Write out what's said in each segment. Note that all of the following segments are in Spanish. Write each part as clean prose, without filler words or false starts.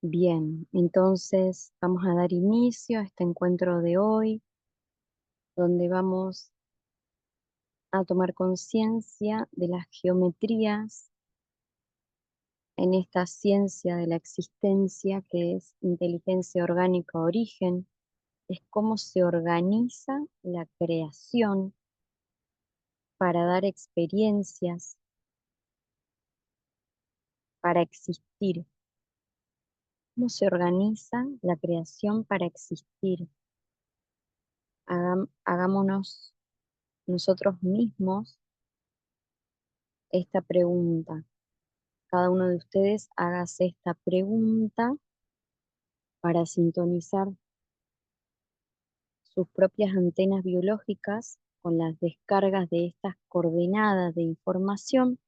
Bien, entonces vamos a dar inicio a este encuentro de hoy, donde vamos a tomar conciencia de las geometrías en esta ciencia de la existencia que es inteligencia orgánica origen, es cómo se organiza la creación para dar experiencias, para existir, cómo se organiza la creación para existir. Hagámonos nosotros mismos esta pregunta. Cada uno de ustedes hágase esta pregunta para sintonizar sus propias antenas biológicas con las descargas de estas coordenadas de información,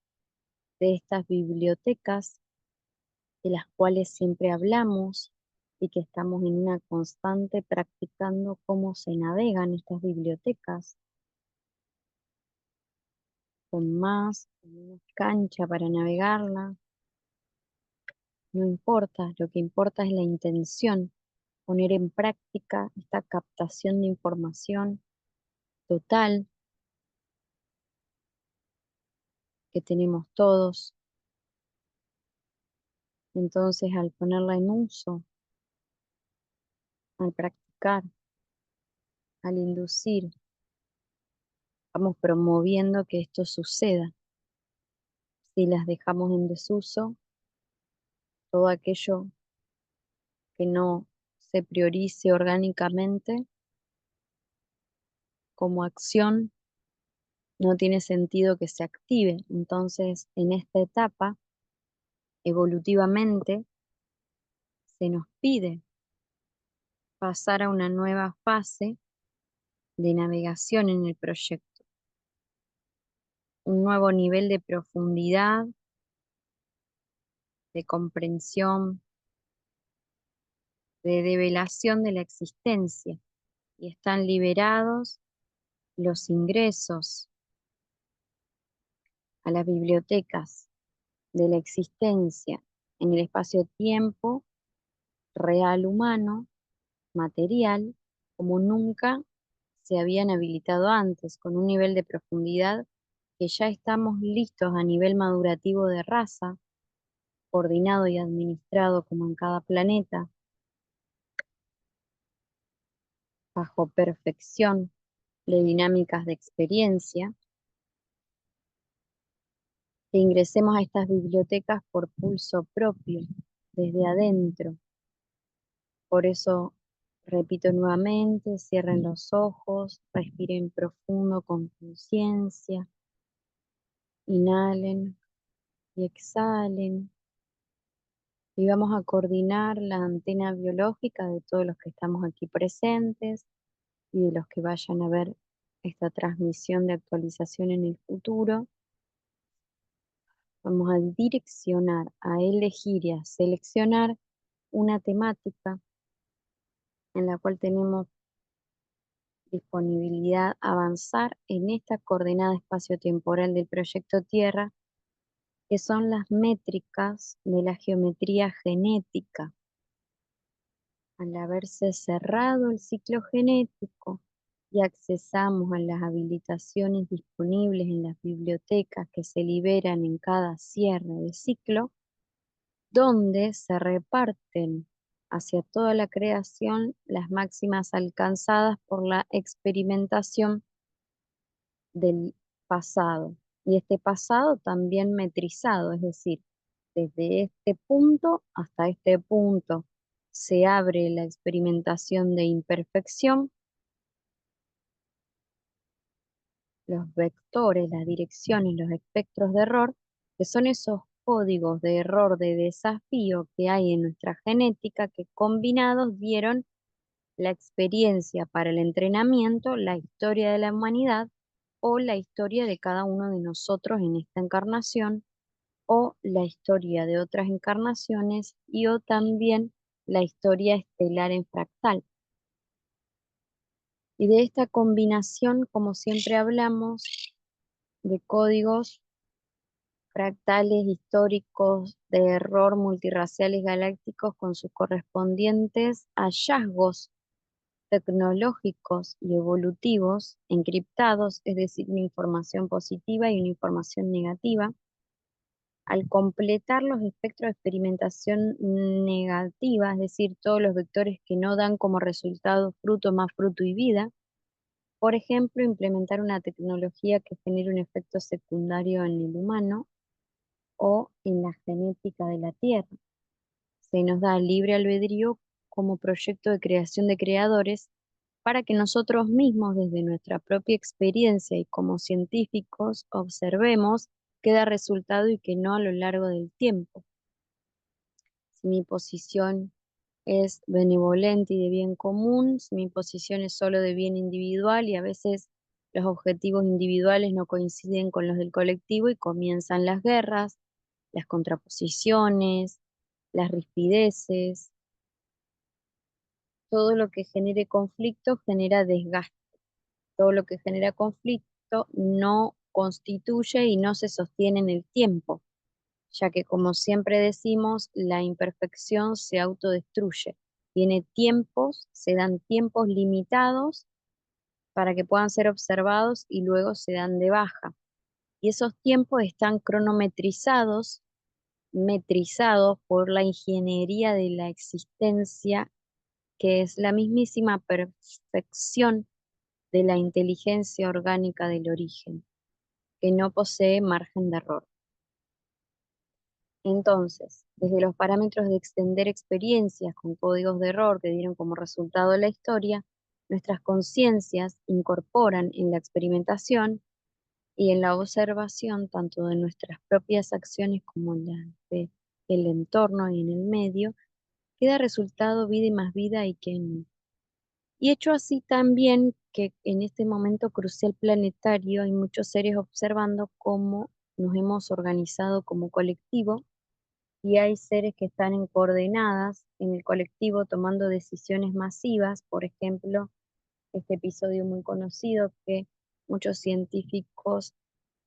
de estas bibliotecas de las cuales siempre hablamos y que estamos en una constante practicando cómo se navegan estas bibliotecas, con más o menos cancha para navegarla. No importa, lo que importa es la intención, poner en práctica esta captación de información total que tenemos todos. Entonces, al ponerla en uso, al practicar, al inducir, vamos promoviendo que esto suceda. Si las dejamos en desuso, todo aquello que no se priorice orgánicamente como acción, no tiene sentido que se active. Entonces, en esta etapa, evolutivamente, se nos pide pasar a una nueva fase de navegación en el proyecto, un nuevo nivel de profundidad, de comprensión, de develación de la existencia, y están liberados los ingresos a las bibliotecas de la existencia en el espacio-tiempo real humano, material, como nunca se habían habilitado antes, con un nivel de profundidad que ya estamos listos a nivel madurativo de raza, coordinado y administrado como en cada planeta, bajo perfección de dinámicas de experiencia, que ingresemos a estas bibliotecas por pulso propio, desde adentro. Por eso, repito nuevamente, cierren los ojos, respiren profundo con conciencia, inhalen y exhalen. Y vamos a coordinar la antena biológica de todos los que estamos aquí presentes y de los que vayan a ver esta transmisión de actualización en el futuro. Vamos a direccionar, a elegir y a seleccionar una temática en la cual tenemos disponibilidad a avanzar en esta coordenada espacio-temporal del proyecto Tierra, que son las métricas de la geometría genética. Al haberse cerrado el ciclo genético y accesamos a las habilitaciones disponibles en las bibliotecas que se liberan en cada cierre de ciclo, donde se reparten hacia toda la creación las máximas alcanzadas por la experimentación del pasado. Y este pasado también metrizado, es decir, desde este punto hasta este punto se abre la experimentación de imperfección, los vectores, las direcciones, los espectros de error, que son esos códigos de error, de desafío que hay en nuestra genética, que combinados dieron la experiencia para el entrenamiento, la historia de la humanidad o la historia de cada uno de nosotros en esta encarnación o la historia de otras encarnaciones y o también la historia estelar en fractal. Y de esta combinación, como siempre hablamos, de códigos fractales históricos de error multirraciales galácticos con sus correspondientes hallazgos tecnológicos y evolutivos encriptados, es decir, una información positiva y una información negativa. Al completar los espectros de experimentación negativa, es decir, todos los vectores que no dan como resultado fruto más fruto y vida, por ejemplo, implementar una tecnología que genere un efecto secundario en el humano o en la genética de la Tierra. Se nos da libre albedrío como proyecto de creación de creadores para que nosotros mismos, desde nuestra propia experiencia y como científicos, observemos qué da resultado y qué no a lo largo del tiempo. Si mi posición es benevolente y de bien común, si mi posición es solo de bien individual y a veces los objetivos individuales no coinciden con los del colectivo y comienzan las guerras, las contraposiciones, las rispideces, todo lo que genere conflicto genera desgaste, todo lo que genera conflicto no constituye y no se sostiene en el tiempo, ya que como siempre decimos, la imperfección se autodestruye. Tiene tiempos, se dan tiempos limitados para que puedan ser observados y luego se dan de baja. Y esos tiempos están cronometrizados, metrizados por la ingeniería de la existencia, que es la mismísima perfección de la inteligencia orgánica del origen, que no posee margen de error. Entonces, desde los parámetros de extender experiencias con códigos de error que dieron como resultado la historia, nuestras conciencias incorporan en la experimentación y en la observación tanto de nuestras propias acciones como las del entorno y en el medio, queda resultado vida y más vida y que no. Y hecho así también que en este momento crucial planetario hay muchos seres observando cómo nos hemos organizado como colectivo y hay seres que están en coordenadas en el colectivo tomando decisiones masivas, por ejemplo, este episodio muy conocido que muchos científicos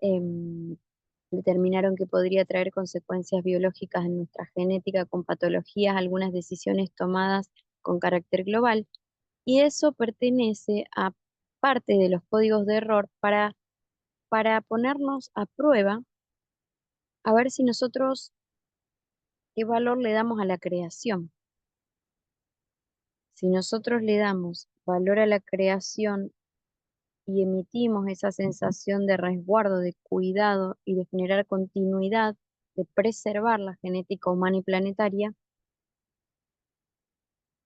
em, determinaron que podría traer consecuencias biológicas en nuestra genética con patologías, algunas decisiones tomadas con carácter global, y eso pertenece a parte de los códigos de error para ponernos a prueba, a ver si nosotros qué valor le damos a la creación. Si nosotros le damos valor a la creación y emitimos esa sensación de resguardo, de cuidado y de generar continuidad, de preservar la genética humana y planetaria,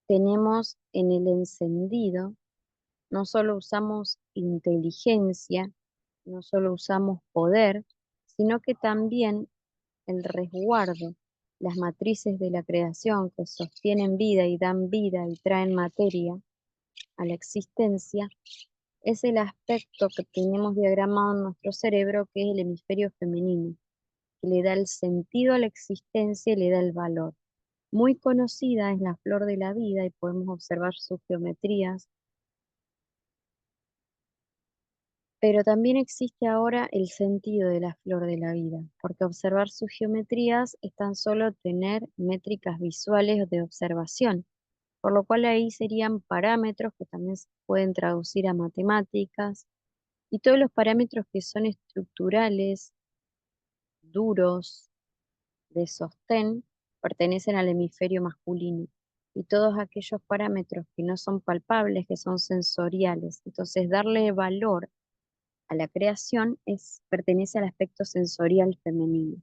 tenemos en el encendido, no solo usamos inteligencia, no solo usamos poder, sino que también el resguardo, las matrices de la creación que sostienen vida y dan vida y traen materia a la existencia, es el aspecto que tenemos diagramado en nuestro cerebro, que es el hemisferio femenino, que le da el sentido a la existencia y le da el valor. Muy conocida es la flor de la vida y podemos observar sus geometrías, pero también existe ahora el sentido de la flor de la vida, porque observar sus geometrías es tan solo tener métricas visuales de observación, por lo cual ahí serían parámetros que también se pueden traducir a matemáticas, y todos los parámetros que son estructurales, duros, de sostén, pertenecen al hemisferio masculino. Y todos aquellos parámetros que no son palpables, que son sensoriales. Entonces, darle valor a la creación pertenece al aspecto sensorial femenino.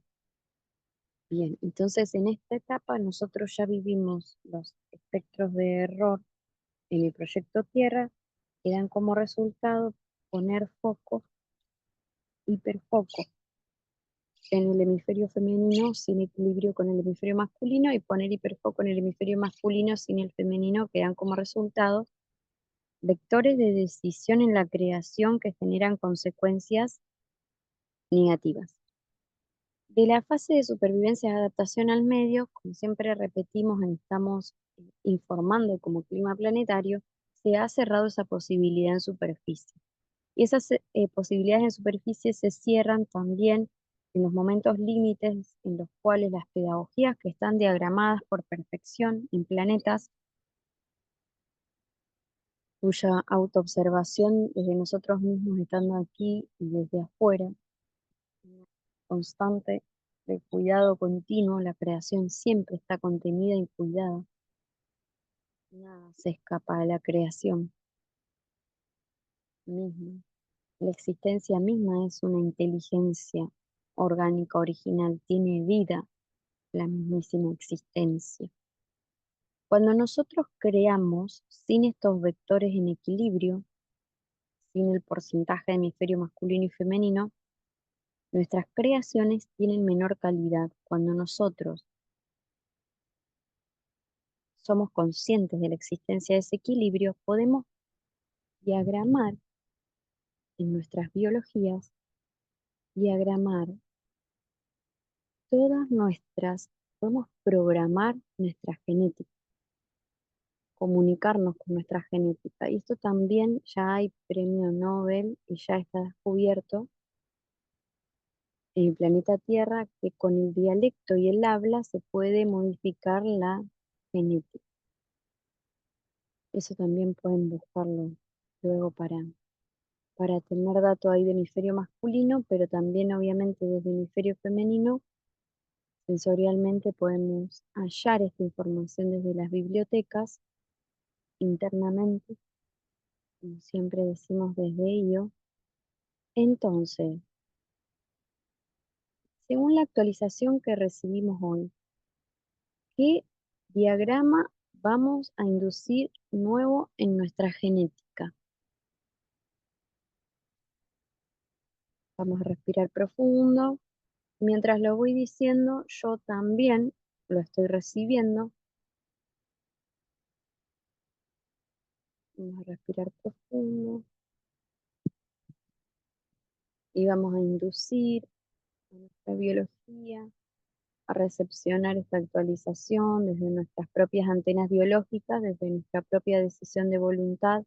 Bien, entonces en esta etapa nosotros ya vivimos los espectros de error en el proyecto Tierra, que dan como resultado poner foco, hiperfoco en el hemisferio femenino sin equilibrio con el hemisferio masculino y poner hiperfoco en el hemisferio masculino sin el femenino, que dan como resultado vectores de decisión en la creación que generan consecuencias negativas. De la fase de supervivencia y adaptación al medio, como siempre repetimos, estamos informando como clima planetario, se ha cerrado esa posibilidad en superficie. Y esas posibilidades en superficie se cierran también en los momentos límites en los cuales las pedagogías que están diagramadas por perfección en planetas cuya autoobservación desde nosotros mismos estando aquí y desde afuera, constante de cuidado continuo, la creación siempre está contenida y cuidada. Nada se escapa de la creación misma. La existencia misma es una inteligencia orgánica original, tiene vida la mismísima existencia. Cuando nosotros creamos sin estos vectores en equilibrio, sin el porcentaje de hemisferio masculino y femenino, nuestras creaciones tienen menor calidad. Cuando nosotros somos conscientes de la existencia de ese equilibrio, podemos diagramar en nuestras biologías, diagramar todas nuestras, podemos programar nuestra genética, comunicarnos con nuestra genética. Y esto también ya hay premio Nobel y ya está descubierto en el planeta Tierra que con el dialecto y el habla se puede modificar la genética. Eso también pueden buscarlo luego para tener datos ahí de hemisferio masculino, pero también obviamente desde hemisferio femenino, sensorialmente podemos hallar esta información desde las bibliotecas internamente, como siempre decimos desde ello. Entonces, según la actualización que recibimos hoy, ¿qué diagrama vamos a inducir nuevo en nuestra genética? Vamos a respirar profundo. Mientras lo voy diciendo, yo también lo estoy recibiendo. Vamos a respirar profundo y vamos a inducir a nuestra biología a recepcionar esta actualización desde nuestras propias antenas biológicas, desde nuestra propia decisión de voluntad.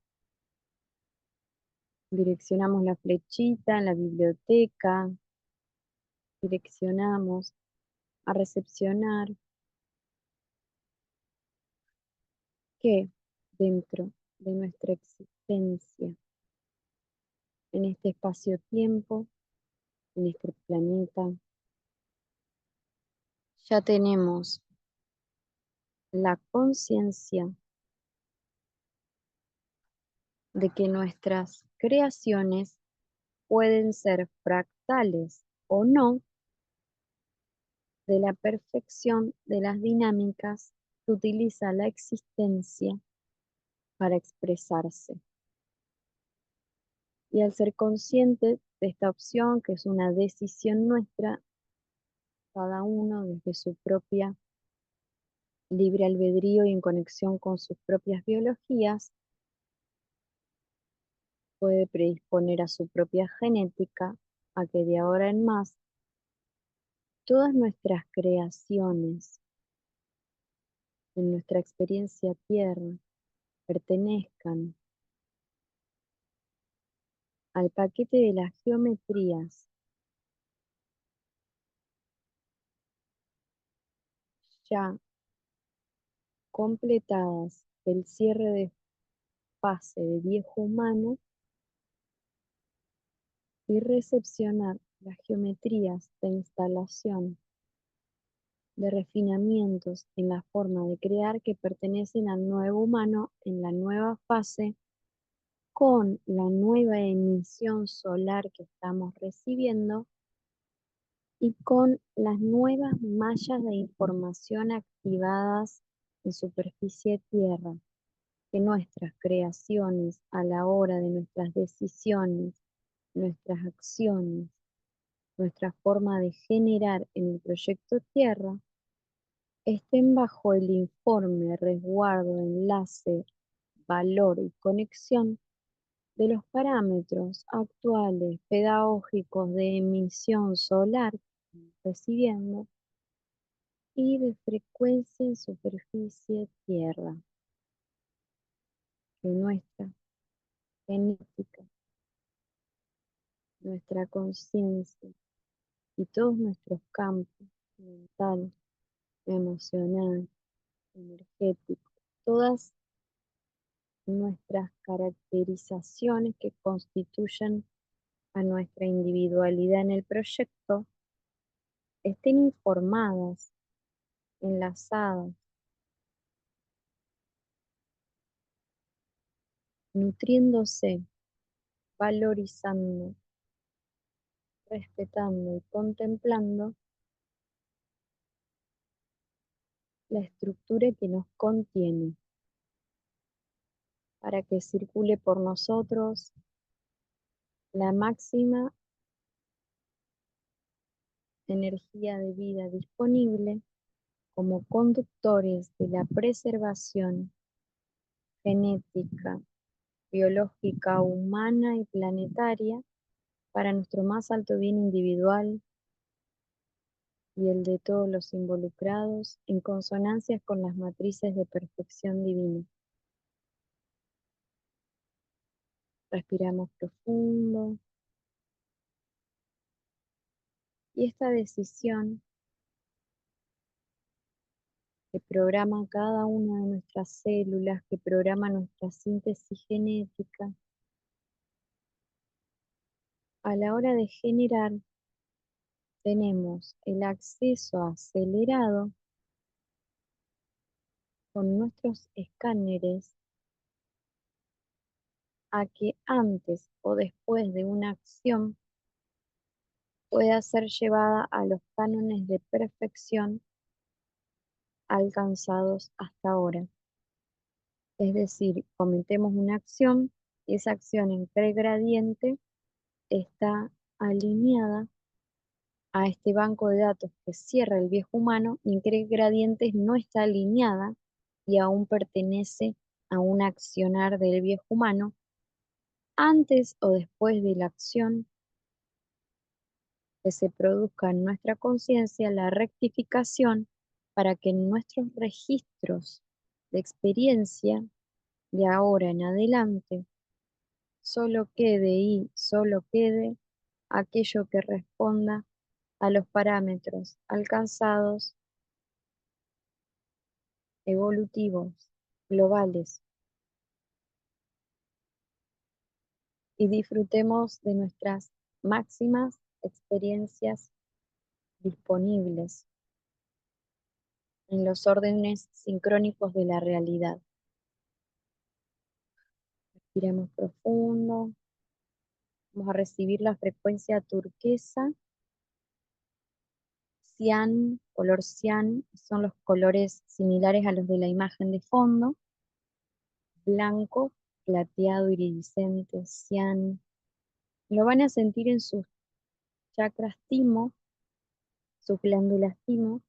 Direccionamos la flechita en la biblioteca, direccionamos a recepcionar que dentro de nuestra existencia, en este espacio-tiempo, en este planeta, ya tenemos la conciencia de que nuestras creaciones pueden ser fractales o no de la perfección de las dinámicas que utiliza la existencia para expresarse. Y al ser consciente de esta opción, que es una decisión nuestra, cada uno desde su propia libre albedrío y en conexión con sus propias biologías, puede predisponer a su propia genética a que de ahora en más todas nuestras creaciones en nuestra experiencia tierra pertenezcan al paquete de las geometrías ya completadas del cierre de fase de viejo humano y recepcionar las geometrías de instalación de refinamientos en la forma de crear que pertenecen al nuevo humano en la nueva fase con la nueva emisión solar que estamos recibiendo y con las nuevas mallas de información activadas en superficie Tierra, que nuestras creaciones a la hora de nuestras decisiones, nuestras acciones, nuestra forma de generar en el proyecto Tierra, estén bajo el informe, resguardo, enlace, valor y conexión de los parámetros actuales pedagógicos de emisión solar recibiendo y de frecuencia en superficie Tierra, que nuestra genética, nuestra conciencia y todos nuestros campos, mental, emocional, energético, todas nuestras caracterizaciones que constituyen a nuestra individualidad en el proyecto, estén informadas, enlazadas, nutriéndose, valorizando, respetando y contemplando la estructura que nos contiene para que circule por nosotros la máxima energía de vida disponible como conductores de la preservación genética, biológica, humana y planetaria para nuestro más alto bien individual y el de todos los involucrados en consonancia con las matrices de perfección divina. Respiramos profundo y esta decisión que programa cada una de nuestras células, que programa nuestra síntesis genética, a la hora de generar tenemos el acceso acelerado con nuestros escáneres a que antes o después de una acción pueda ser llevada a los cánones de perfección alcanzados hasta ahora. Es decir, cometemos una acción y esa acción en pregradiente está alineada a este banco de datos que cierra el viejo humano y en pregradientes no está alineada y aún pertenece a un accionar del viejo humano antes o después de la acción que se produzca en nuestra conciencia la rectificación para que en nuestros registros de experiencia de ahora en adelante solo quede y solo quede aquello que responda a los parámetros alcanzados, evolutivos, globales, y disfrutemos de nuestras máximas experiencias disponibles en los órdenes sincrónicos de la realidad. Respiremos profundo. Vamos a recibir la frecuencia turquesa, cian, color cian, son los colores similares a los de la imagen de fondo. Blanco, plateado, iridiscente, cian. Lo van a sentir en sus chakras timo, sus glándulas timo,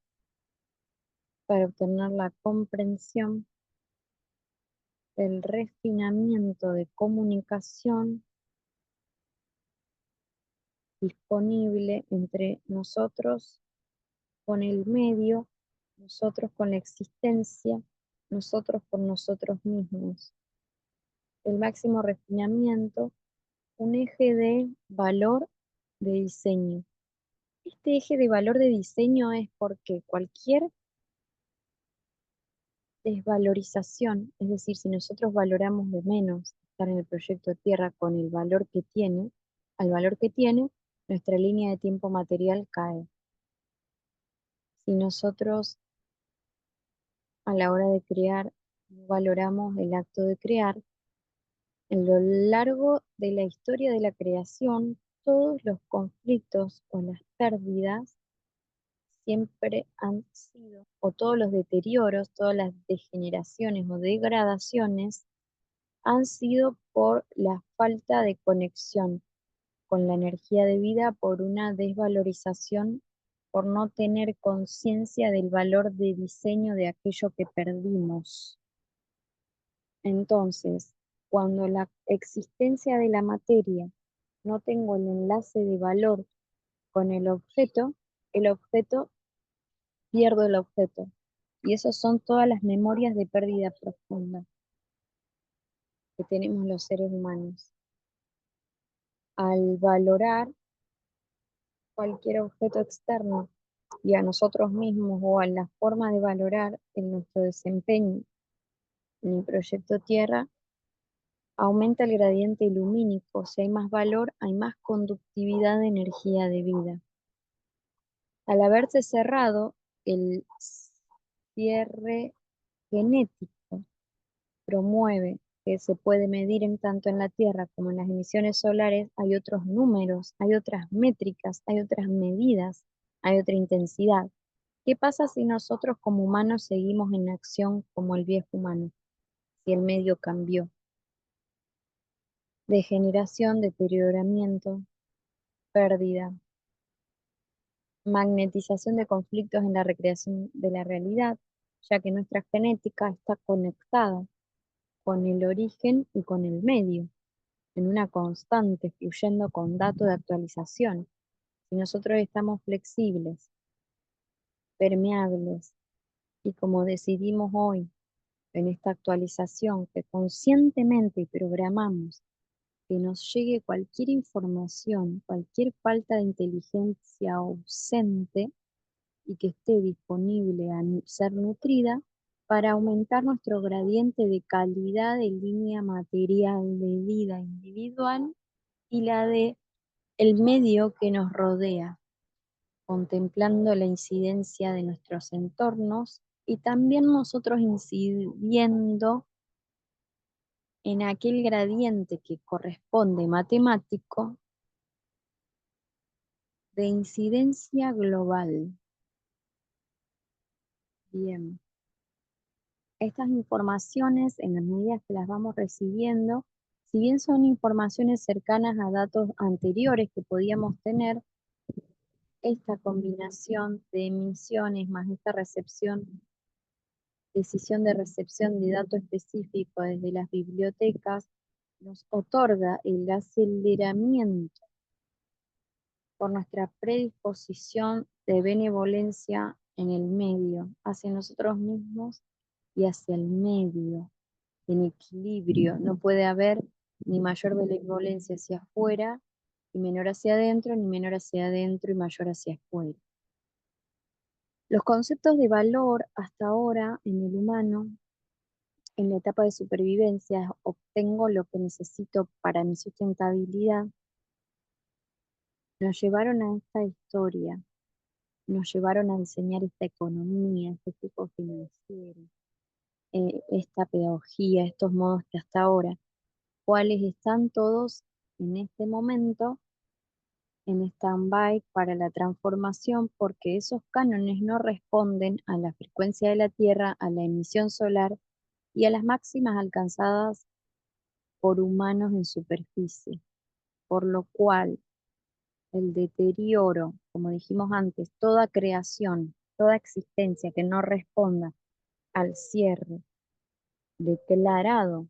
para obtener la comprensión del refinamiento de comunicación disponible entre nosotros con el medio, nosotros con la existencia, nosotros con nosotros mismos. El máximo refinamiento, un eje de valor de diseño. Este eje de valor de diseño es porque cualquier desvalorización, es decir, si nosotros valoramos de menos estar en el proyecto Tierra con el valor que tiene, al valor que tiene, nuestra línea de tiempo material cae. Si nosotros a la hora de crear no valoramos el acto de crear, en lo largo de la historia de la creación, todos los conflictos o las pérdidas siempre han sido, o todos los deterioros, todas las degeneraciones o degradaciones, han sido por la falta de conexión con la energía de vida, por una desvalorización, por no tener conciencia del valor de diseño de aquello que perdimos. Entonces, cuando la existencia de la materia no tengo el enlace de valor con el objeto pierdo el objeto. Y esas son todas las memorias de pérdida profunda que tenemos los seres humanos. Al valorar cualquier objeto externo y a nosotros mismos o a la forma de valorar en nuestro desempeño en el proyecto Tierra, aumenta el gradiente lumínico. Si hay más valor, hay más conductividad de energía de vida. Al haberse cerrado el cierre genético, promueve que se puede medir en tanto en la Tierra como en las emisiones solares, hay otros números, hay otras métricas, hay otras medidas, hay otra intensidad. ¿Qué pasa si nosotros como humanos seguimos en acción como el viejo humano? Si el medio cambió. Degeneración, deterioramiento, pérdida, magnetización de conflictos en la recreación de la realidad, ya que nuestra genética está conectada con el origen y con el medio, en una constante, fluyendo con datos de actualización. Si nosotros estamos flexibles, permeables, y como decidimos hoy en esta actualización, que conscientemente programamos que nos llegue cualquier información, cualquier falta de inteligencia ausente y que esté disponible a ser nutrida para aumentar nuestro gradiente de calidad de línea material de vida individual y la de el medio que nos rodea, contemplando la incidencia de nuestros entornos y también nosotros incidiendo en aquel gradiente que corresponde matemático de incidencia global. Bien, estas informaciones, en las medidas que las vamos recibiendo, si bien son informaciones cercanas a datos anteriores que podíamos tener, esta combinación de emisiones más esta decisión de recepción de datos específicos desde las bibliotecas, nos otorga el aceleramiento por nuestra predisposición de benevolencia en el medio, hacia nosotros mismos y hacia el medio, en equilibrio. No puede haber ni mayor benevolencia hacia afuera y menor hacia adentro, ni menor hacia adentro y mayor hacia afuera. Los conceptos de valor hasta ahora en el humano, en la etapa de supervivencia, obtengo lo que necesito para mi sustentabilidad, nos llevaron a esta historia, nos llevaron a diseñar esta economía, este tipo financiero, esta pedagogía, estos modos que hasta ahora, cuales están todos en este momento en stand-by para la transformación porque esos cánones no responden a la frecuencia de la Tierra, a la emisión solar y a las máximas alcanzadas por humanos en superficie, por lo cual el deterioro, como dijimos antes, toda creación, toda existencia que no responda al cierre declarado,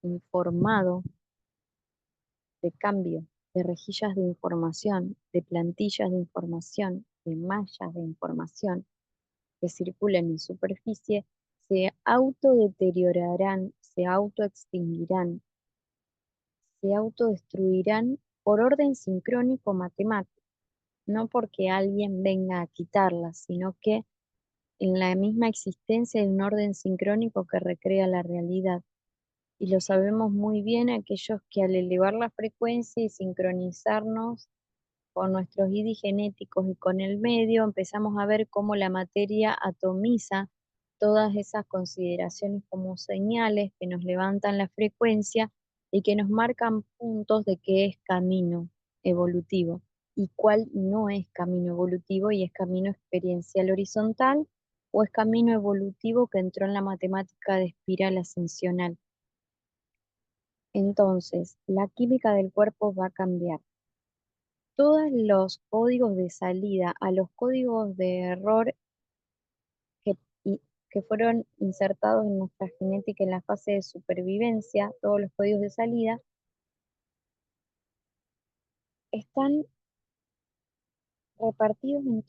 informado de cambio, de rejillas de información, de plantillas de información, de mallas de información que circulen en superficie, se autodeteriorarán, se autoextinguirán, se autodestruirán por orden sincrónico matemático, no porque alguien venga a quitarlas, sino que en la misma existencia de un orden sincrónico que recrea la realidad. Y lo sabemos muy bien aquellos que al elevar la frecuencia y sincronizarnos con nuestros ID genéticos y con el medio, empezamos a ver cómo la materia atomiza todas esas consideraciones como señales que nos levantan la frecuencia y que nos marcan puntos de qué es camino evolutivo y cuál no es camino evolutivo y es camino experiencial horizontal o es camino evolutivo que entró en la matemática de espiral ascensional. Entonces, la química del cuerpo va a cambiar. Todos los códigos de salida a los códigos de error que, que fueron insertados en nuestra genética en la fase de supervivencia, todos los códigos de salida, están repartidos en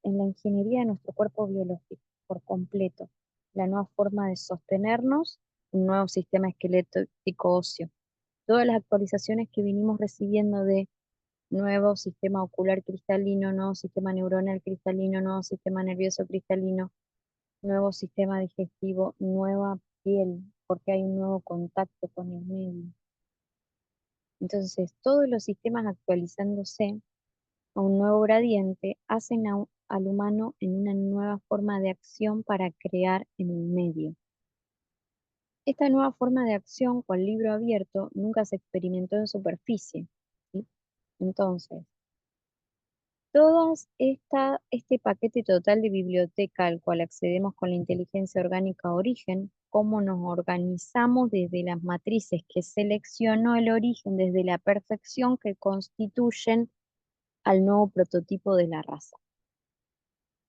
en la ingeniería de nuestro cuerpo biológico por completo. La nueva forma de sostenernos, un nuevo sistema esquelético óseo. Todas las actualizaciones que vinimos recibiendo de nuevo sistema ocular cristalino, nuevo sistema neuronal cristalino, nuevo sistema nervioso cristalino, nuevo sistema digestivo, nueva piel, porque hay un nuevo contacto con el medio. Entonces, todos los sistemas actualizándose a un nuevo gradiente hacen al humano en una nueva forma de acción para crear en el medio. Esta nueva forma de acción, cual libro abierto, nunca se experimentó en superficie, ¿sí? Entonces, este paquete total de biblioteca al cual accedemos con la inteligencia orgánica origen, cómo nos organizamos desde las matrices que seleccionó el origen, desde la perfección que constituyen al nuevo prototipo de la raza,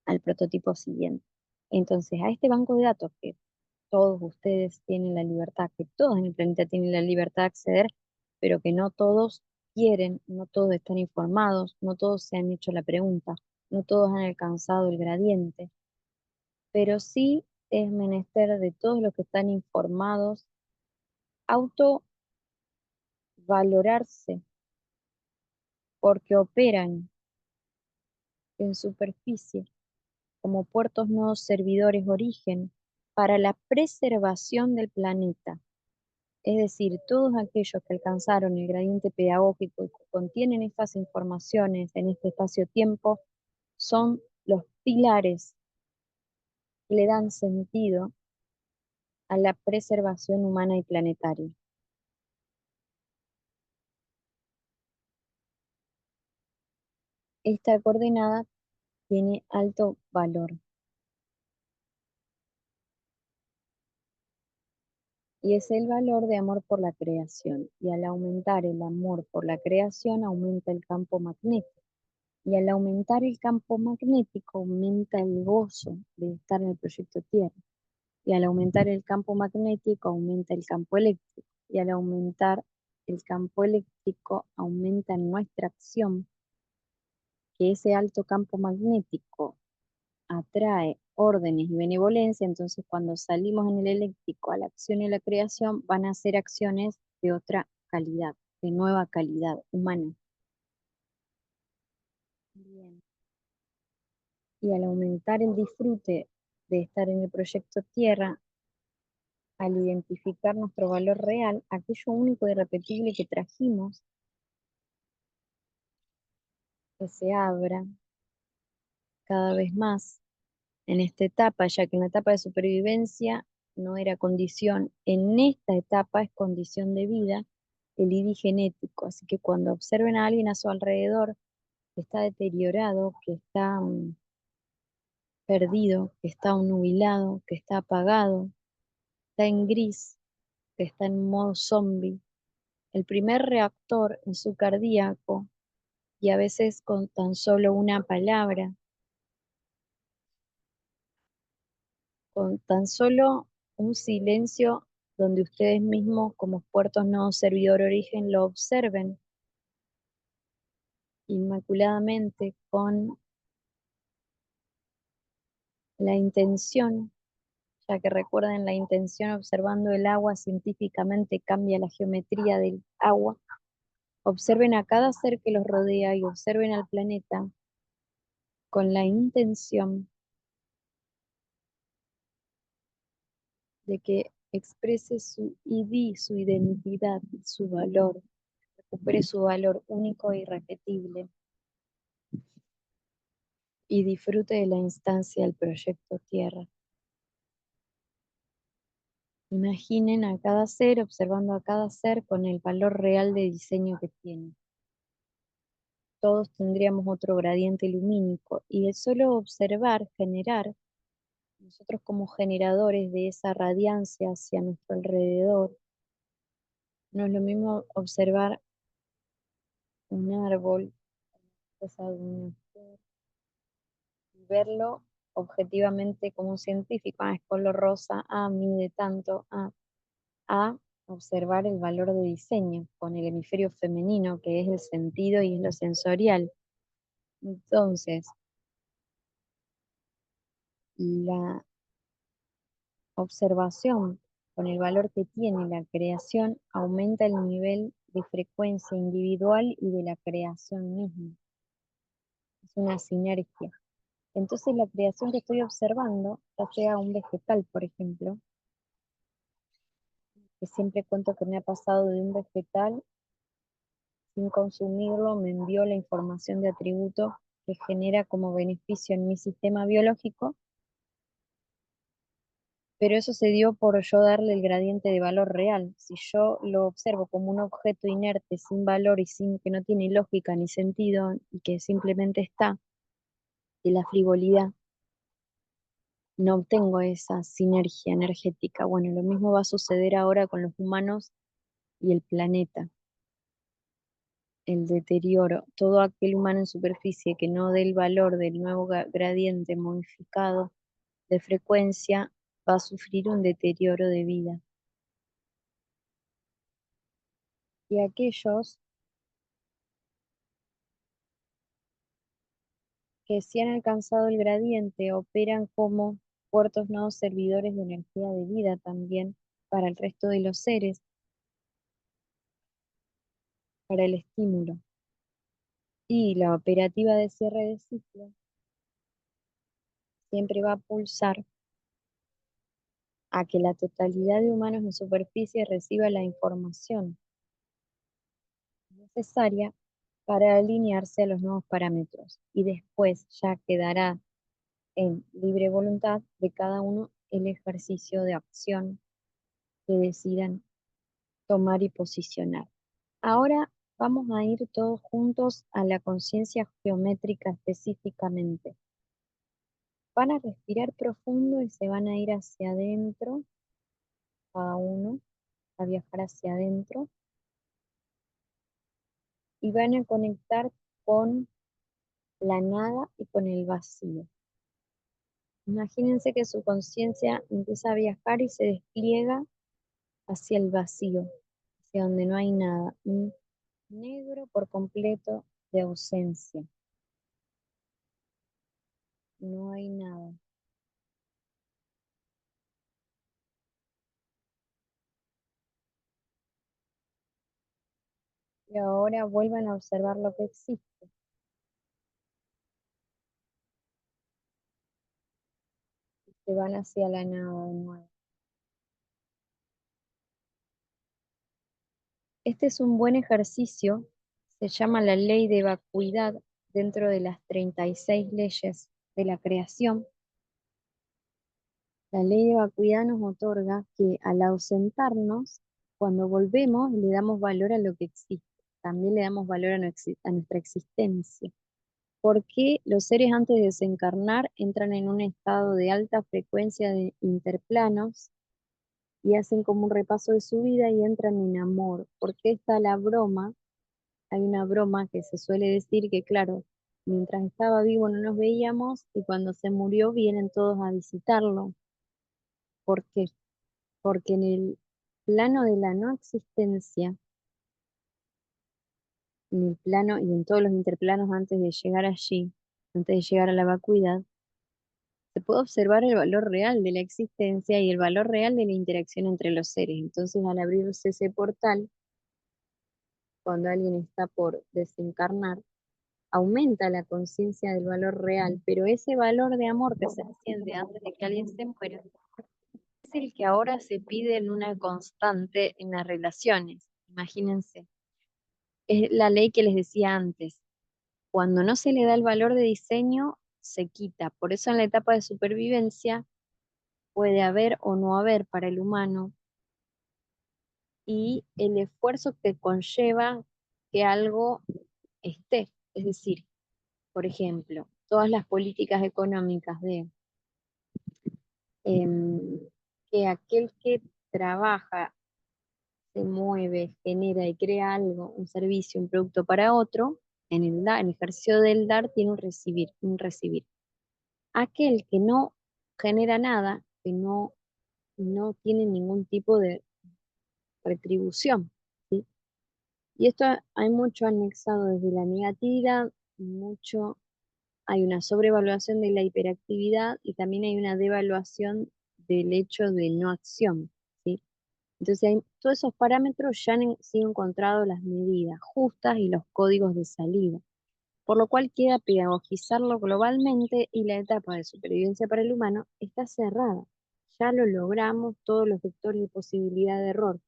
al prototipo siguiente. Entonces, a este banco de datos que todos ustedes tienen la libertad, que todos en el planeta tienen la libertad de acceder, pero que no todos quieren, no todos están informados, no todos se han hecho la pregunta, no todos han alcanzado el gradiente, pero sí es menester de todos los que están informados autovalorarse porque operan en superficie como puertos no servidores origen para la preservación del planeta. Es decir, todos aquellos que alcanzaron el gradiente pedagógico y que contienen estas informaciones en este espacio-tiempo son los pilares que le dan sentido a la preservación humana y planetaria. Esta coordenada tiene alto valor y es el valor de amor por la creación. Y al aumentar el amor por la creación, aumenta el campo magnético. Y al aumentar el campo magnético, aumenta el gozo de estar en el proyecto Tierra. Y al aumentar el campo magnético, aumenta el campo eléctrico. Y al aumentar el campo eléctrico, aumenta nuestra acción, que ese alto campo magnético atrae órdenes y benevolencia. Entonces, cuando salimos en el eléctrico a la acción y la creación, van a ser acciones de otra calidad, de nueva calidad humana. Bien. Y al aumentar el disfrute de estar en el proyecto Tierra, al identificar nuestro valor real, aquello único y irrepetible que trajimos, que se abra cada vez más en esta etapa, ya que en la etapa de supervivencia no era condición, en esta etapa es condición de vida el ID genético. Así que cuando observen a alguien a su alrededor que está deteriorado, que está perdido, que está nubilado, que está apagado, está en gris, que está en modo zombie, el primer reactor en su cardíaco, y a veces con tan solo una palabra, con tan solo un silencio donde ustedes mismos como puertos no servidor origen lo observen inmaculadamente con la intención, ya que recuerden la intención observando el agua científicamente cambia la geometría del agua. Observen a cada ser que los rodea y observen al planeta con la intención de que exprese su ID, su identidad, su valor, recupere su valor único e irrepetible y disfrute de la instancia del proyecto Tierra. Imaginen a cada ser, observando a cada ser con el valor real de diseño que tiene. Todos tendríamos otro gradiente lumínico y el solo observar, generar, nosotros como generadores de esa radiancia hacia nuestro alrededor, no es lo mismo observar un árbol, una flor, y verlo objetivamente como un científico, es color rosa, mide tanto, a observar el valor de diseño con el hemisferio femenino, que es el sentido y es lo sensorial. Entonces, la observación con el valor que tiene la creación aumenta el nivel de frecuencia individual y de la creación misma. Es una sinergia. Entonces la creación que estoy observando, ya sea un vegetal, por ejemplo, que siempre cuento que me ha pasado de un vegetal, sin consumirlo, me envió la información de atributo que genera como beneficio en mi sistema biológico, pero eso se dio por yo darle el gradiente de valor real. Si yo lo observo como un objeto inerte, sin valor y sin que no tiene lógica ni sentido, y que simplemente está, de la frivolidad, no obtengo esa sinergia energética. Bueno, lo mismo va a suceder ahora con los humanos y el planeta. El deterioro, todo aquel humano en superficie que no dé el valor del nuevo gradiente modificado de frecuencia, va a sufrir un deterioro de vida. Y aquellos que sí han alcanzado el gradiente operan como puertos no servidores de energía de vida también para el resto de los seres, para el estímulo. Y la operativa de cierre de ciclo siempre va a pulsar a que la totalidad de humanos en superficie reciba la información necesaria para alinearse a los nuevos parámetros, y después ya quedará en libre voluntad de cada uno el ejercicio de acción que decidan tomar y posicionar. Ahora vamos a ir todos juntos a la conciencia geométrica específicamente. Van a respirar profundo y se van a ir hacia adentro, cada uno, a viajar hacia adentro, y van a conectar con la nada y con el vacío. Imagínense que su conciencia empieza a viajar y se despliega hacia el vacío, hacia donde no hay nada, un negro por completo de ausencia. No hay nada. Y ahora vuelvan a observar lo que existe. Se van hacia la nada de nuevo. Este es un buen ejercicio, se llama la ley de vacuidad dentro de las 36 leyes de la creación. La ley de vacuidad nos otorga que al ausentarnos, cuando volvemos, le damos valor a lo que existe. También le damos valor a nuestra existencia. Porque los seres antes de desencarnar entran en un estado de alta frecuencia de interplanos y hacen como un repaso de su vida y entran en amor? Porque está la broma, hay una broma que se suele decir que, claro, mientras estaba vivo no nos veíamos y cuando se murió vienen todos a visitarlo. ¿Por qué? Porque en el plano de la no existencia, en el plano y en todos los interplanos antes de llegar allí, antes de llegar a la vacuidad, se puede observar el valor real de la existencia y el valor real de la interacción entre los seres. Entonces, al abrirse ese portal, cuando alguien está por desencarnar, aumenta la conciencia del valor real, pero ese valor de amor que se siente antes de que alguien se muera es el que ahora se pide en una constante en las relaciones. Imagínense, es la ley que les decía antes. Cuando no se le da el valor de diseño, se quita. Por eso en la etapa de supervivencia puede haber o no haber para el humano, y el esfuerzo que conlleva que algo esté. Es decir, por ejemplo, todas las políticas económicas de que aquel que trabaja, se mueve, genera y crea algo, un servicio, un producto para otro, en el ejercicio del dar tiene un recibir, un recibir. Aquel que no genera nada, que no tiene ningún tipo de retribución, ¿sí? Y esto hay mucho anexado desde la negatividad, mucho, hay una sobrevaluación de la hiperactividad y también hay una devaluación del hecho de no acción, ¿sí? Entonces, todos esos parámetros ya han sido encontrados las medidas justas y los códigos de salida, por lo cual queda pedagogizarlo globalmente y la etapa de supervivencia para el humano está cerrada. Ya lo logramos, todos los vectores de posibilidad de error,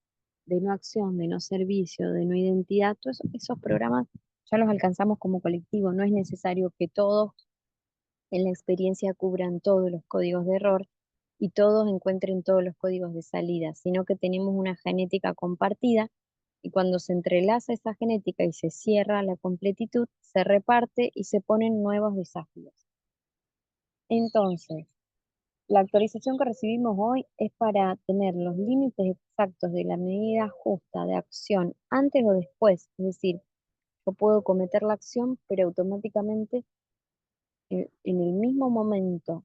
de no acción, de no servicio, de no identidad, todos esos programas ya los alcanzamos como colectivo. No es necesario que todos en la experiencia cubran todos los códigos de error y todos encuentren todos los códigos de salida, sino que tenemos una genética compartida y cuando se entrelaza esa genética y se cierra la completitud, se reparte y se ponen nuevos desafíos. Entonces, la actualización que recibimos hoy es para tener los límites exactos de la medida justa de acción antes o después, es decir, yo puedo cometer la acción, pero automáticamente en el mismo momento,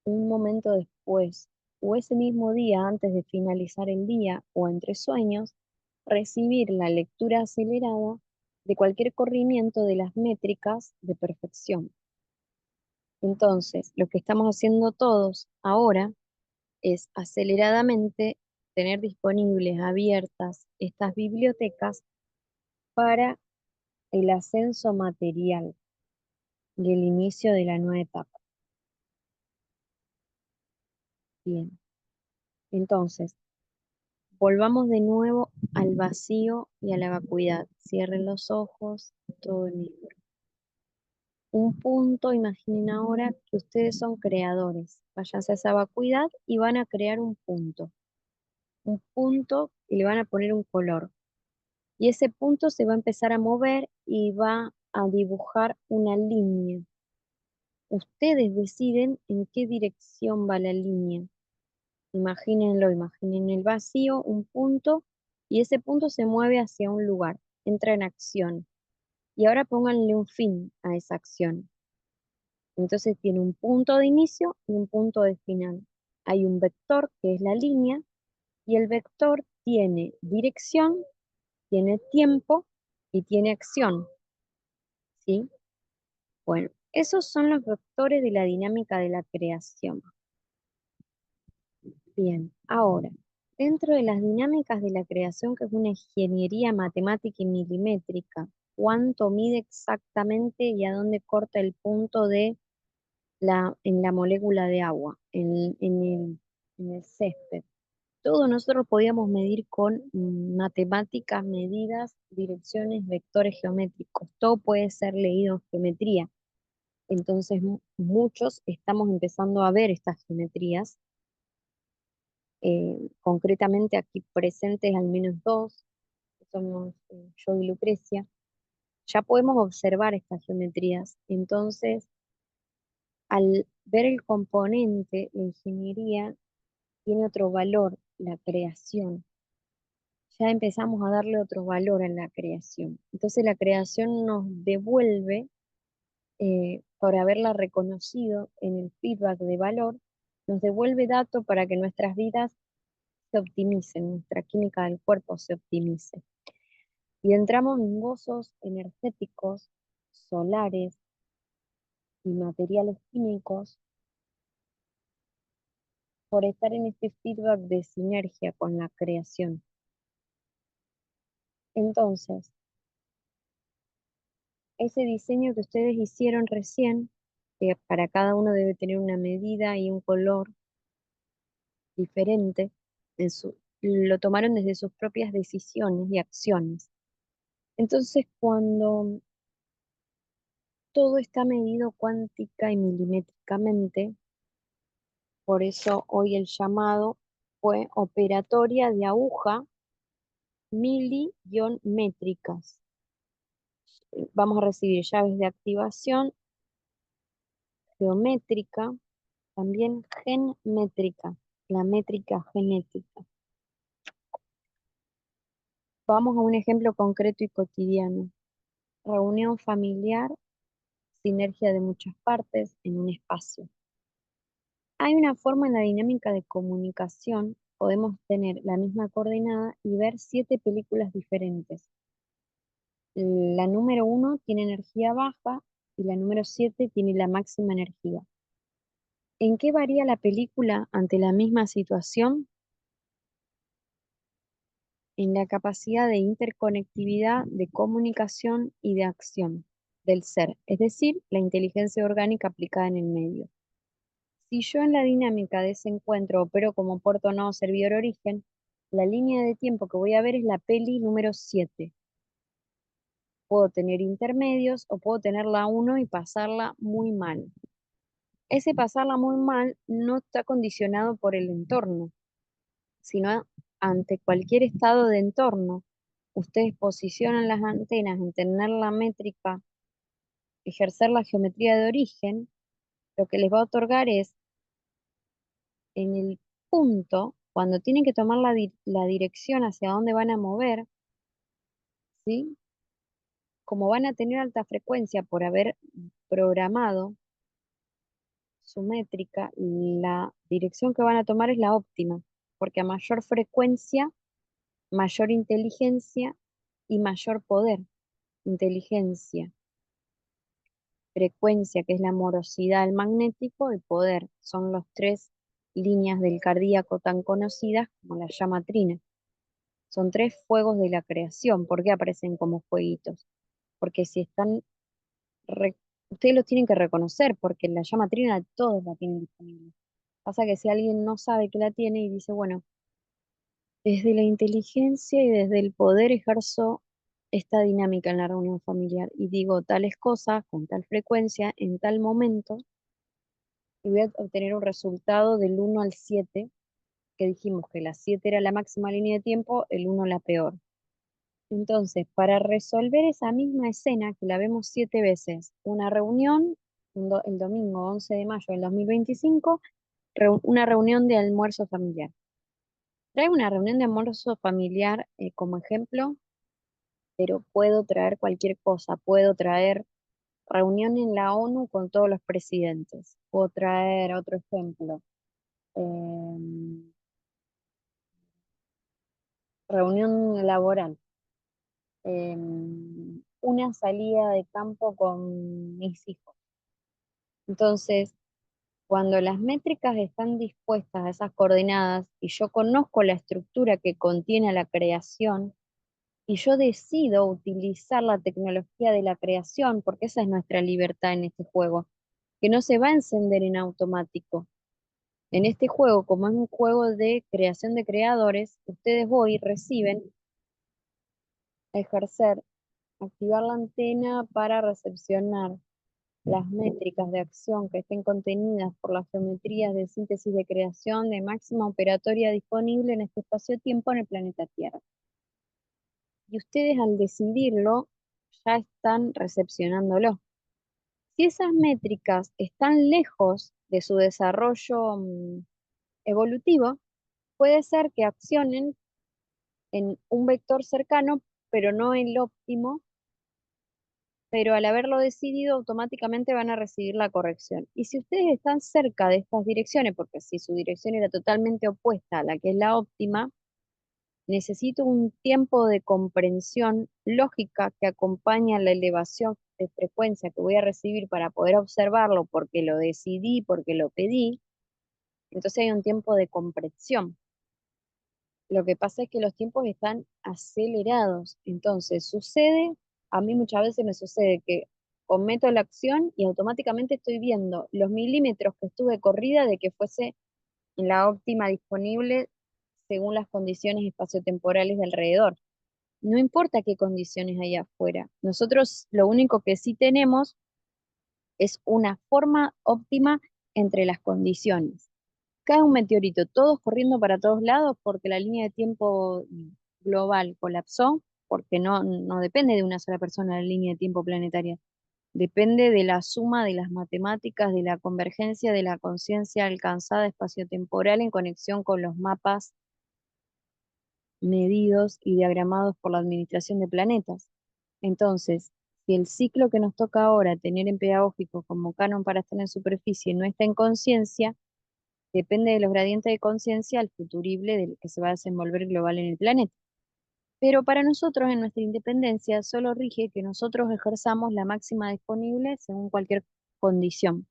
un momento después, o ese mismo día antes de finalizar el día o entre sueños, recibir la lectura acelerada de cualquier corrimiento de las métricas de perfección. Entonces, lo que estamos haciendo todos ahora es aceleradamente tener disponibles, abiertas estas bibliotecas para el ascenso material y el inicio de la nueva etapa. Bien, entonces, volvamos de nuevo al vacío y a la vacuidad. Cierren los ojos, todo negro. Un punto, imaginen ahora que ustedes son creadores. Váyanse a esa vacuidad y van a crear un punto. Un punto y le van a poner un color. Y ese punto se va a empezar a mover y va a dibujar una línea. Ustedes deciden en qué dirección va la línea. Imagínenlo, imaginen el vacío, un punto, y ese punto se mueve hacia un lugar, entra en acción. Y ahora pónganle un fin a esa acción. Entonces tiene un punto de inicio y un punto de final. Hay un vector que es la línea, y el vector tiene dirección, tiene tiempo y tiene acción. ¿Sí? Bueno, esos son los vectores de la dinámica de la creación. Bien, ahora, dentro de las dinámicas de la creación, que es una ingeniería matemática y milimétrica, cuánto mide exactamente y a dónde corta el punto en la molécula de agua, en el césped. Todo nosotros podíamos medir con matemáticas, medidas, direcciones, vectores geométricos. Todo puede ser leído en geometría. Entonces, muchos estamos empezando a ver estas geometrías, concretamente aquí presentes al menos dos, que somos yo y Lucrecia. Ya podemos observar estas geometrías. Entonces, al ver el componente, la ingeniería tiene otro valor, la creación. Ya empezamos a darle otro valor a la creación. Entonces, la creación nos devuelve por haberla reconocido en el feedback de valor, nos devuelve datos para que nuestras vidas se optimicen, nuestra química del cuerpo se optimice. Y entramos en gozos energéticos, solares y materiales químicos por estar en este feedback de sinergia con la creación. Entonces, ese diseño que ustedes hicieron recién, que para cada uno debe tener una medida y un color diferente, lo tomaron desde sus propias decisiones y acciones. Entonces, cuando todo está medido cuántica y milimétricamente, por eso hoy el llamado fue operatoria de aguja mili-métricas. Vamos a recibir llaves de activación geométrica, también genmétrica, la métrica genética. Vamos a un ejemplo concreto y cotidiano. Reunión familiar, sinergia de muchas partes en un espacio. Hay una forma en la dinámica de comunicación, podemos tener la misma coordenada y ver 7 películas diferentes. La número 1 tiene energía baja y la número 7 tiene la máxima energía. ¿En qué varía la película ante la misma situación? en la capacidad de interconectividad, de comunicación y de acción del ser, es decir, la inteligencia orgánica aplicada en el medio. Si yo en la dinámica de ese encuentro opero como puerto no servidor origen, la línea de tiempo que voy a ver es la peli número 7. Puedo tener intermedios o puedo tener la 1 y pasarla muy mal. Ese pasarla muy mal no está condicionado por el entorno, sino ante cualquier estado de entorno. Ustedes posicionan las antenas en tener la métrica, ejercer la geometría de origen, lo que les va a otorgar es en el punto, cuando tienen que tomar la dirección hacia dónde van a mover, ¿sí? Como van a tener alta frecuencia por haber programado su métrica, la dirección que van a tomar es la óptima, porque a mayor frecuencia, mayor inteligencia y mayor poder. Inteligencia, frecuencia, que es la morosidad del magnético, y poder, son los tres líneas del cardíaco tan conocidas como la llama trina. Son tres fuegos de la creación. ¿Por qué aparecen como fueguitos? Porque si están, re- ustedes los tienen que reconocer, porque la llama trina todos la tienen disponible. Pasa que si alguien no sabe que la tiene y dice, bueno, desde la inteligencia y desde el poder ejerzo esta dinámica en la reunión familiar y digo tales cosas con tal frecuencia en tal momento y voy a obtener un resultado del 1 al 7, que dijimos que la 7 era la máxima línea de tiempo, el 1 la peor. Entonces, para resolver esa misma escena, que la vemos 7 veces, una reunión, el domingo 11 de mayo del 2025, una reunión de almuerzo familiar. Traigo una reunión de almuerzo familiar como ejemplo, pero puedo traer cualquier cosa. Puedo traer reunión en la ONU con todos los presidentes. Puedo traer otro ejemplo. Reunión laboral. Una salida de campo con mis hijos. Entonces, cuando las métricas están dispuestas a esas coordenadas y yo conozco la estructura que contiene la creación, y yo decido utilizar la tecnología de la creación, porque esa es nuestra libertad en este juego, que no se va a encender en automático. En este juego, como es un juego de creación de creadores, ustedes hoy reciben a ejercer, activar la antena para recepcionar las métricas de acción que estén contenidas por las geometrías de síntesis de creación de máxima operatoria disponible en este espacio-tiempo en el planeta Tierra. Y ustedes al decidirlo ya están recepcionándolo. Si esas métricas están lejos de su desarrollo evolutivo, puede ser que accionen en un vector cercano, pero no en el óptimo, pero al haberlo decidido automáticamente van a recibir la corrección. Y si ustedes están cerca de estas direcciones, porque si su dirección era totalmente opuesta a la que es la óptima, necesito un tiempo de comprensión lógica que acompaña la elevación de frecuencia que voy a recibir para poder observarlo porque lo decidí, porque lo pedí. Entonces hay un tiempo de comprensión. Lo que pasa es que los tiempos están acelerados. Entonces sucede, a mí muchas veces me sucede que cometo la acción y automáticamente estoy viendo los milímetros que estuve corrida de que fuese la óptima disponible según las condiciones espaciotemporales de alrededor. No importa qué condiciones hay afuera. Nosotros lo único que sí tenemos es una forma óptima entre las condiciones. Cae un meteorito, todos corriendo para todos lados porque la línea de tiempo global colapsó, porque no depende de una sola persona la línea de tiempo planetaria. Depende de la suma de las matemáticas, de la convergencia de la conciencia alcanzada espaciotemporal en conexión con los mapas medidos y diagramados por la Administración de Planetas. Entonces, si el ciclo que nos toca ahora tener en pedagógico como canon para estar en superficie no está en conciencia, depende de los gradientes de conciencia al futurible del que se va a desenvolver global en el planeta. Pero para nosotros, en nuestra independencia, solo rige que nosotros ejerzamos la máxima disponible según cualquier condición.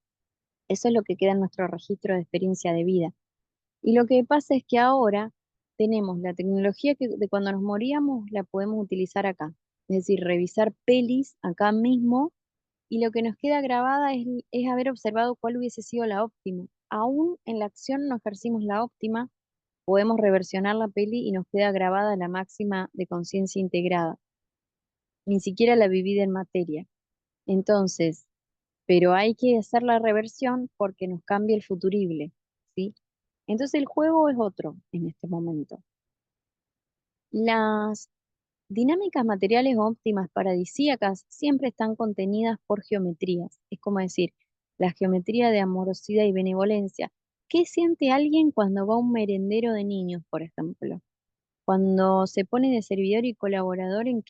Eso es lo que queda en nuestro registro de experiencia de vida. Y lo que pasa es que ahora tenemos la tecnología que de cuando nos moríamos la podemos utilizar acá. Es decir, revisar pelis acá mismo y lo que nos queda grabada es haber observado cuál hubiese sido la óptima. Aún en la acción no ejercimos la óptima, podemos reversionar la peli y nos queda grabada la máxima de conciencia integrada. Ni siquiera la vivida en materia. Entonces, pero hay que hacer la reversión porque nos cambia el futurible, ¿sí? Entonces el juego es otro en este momento. Las dinámicas materiales óptimas paradisíacas siempre están contenidas por geometrías. Es como decir, la geometría de amorosidad y benevolencia. ¿Qué siente alguien cuando va a un merendero de niños, por ejemplo? Cuando se pone de servidor y colaborador y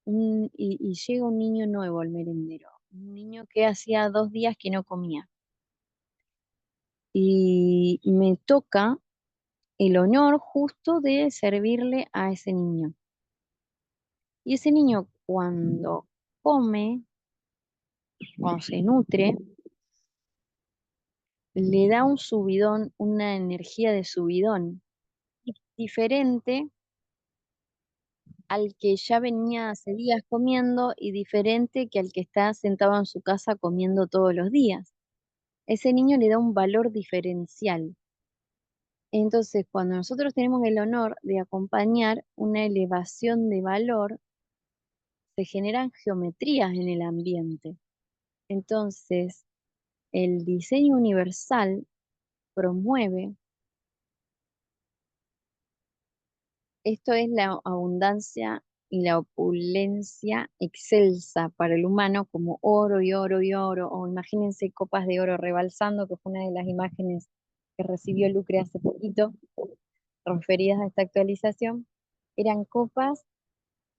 llega un niño nuevo al merendero, un niño que hacía 2 días que no comía. Y me toca el honor justo de servirle a ese niño. Y ese niño cuando come, cuando se nutre, le da un subidón, una energía de subidón diferente al que ya venía hace días comiendo y diferente que al que está sentado en su casa comiendo todos los días. Ese niño le da un valor diferencial. Entonces, cuando nosotros tenemos el honor de acompañar una elevación de valor, se generan geometrías en el ambiente. Entonces, el diseño universal promueve, esto es la abundancia y la opulencia excelsa para el humano como oro y oro y oro, o imagínense copas de oro rebalsando, que fue una de las imágenes que recibió Lucre hace poquito, referidas a esta actualización, eran copas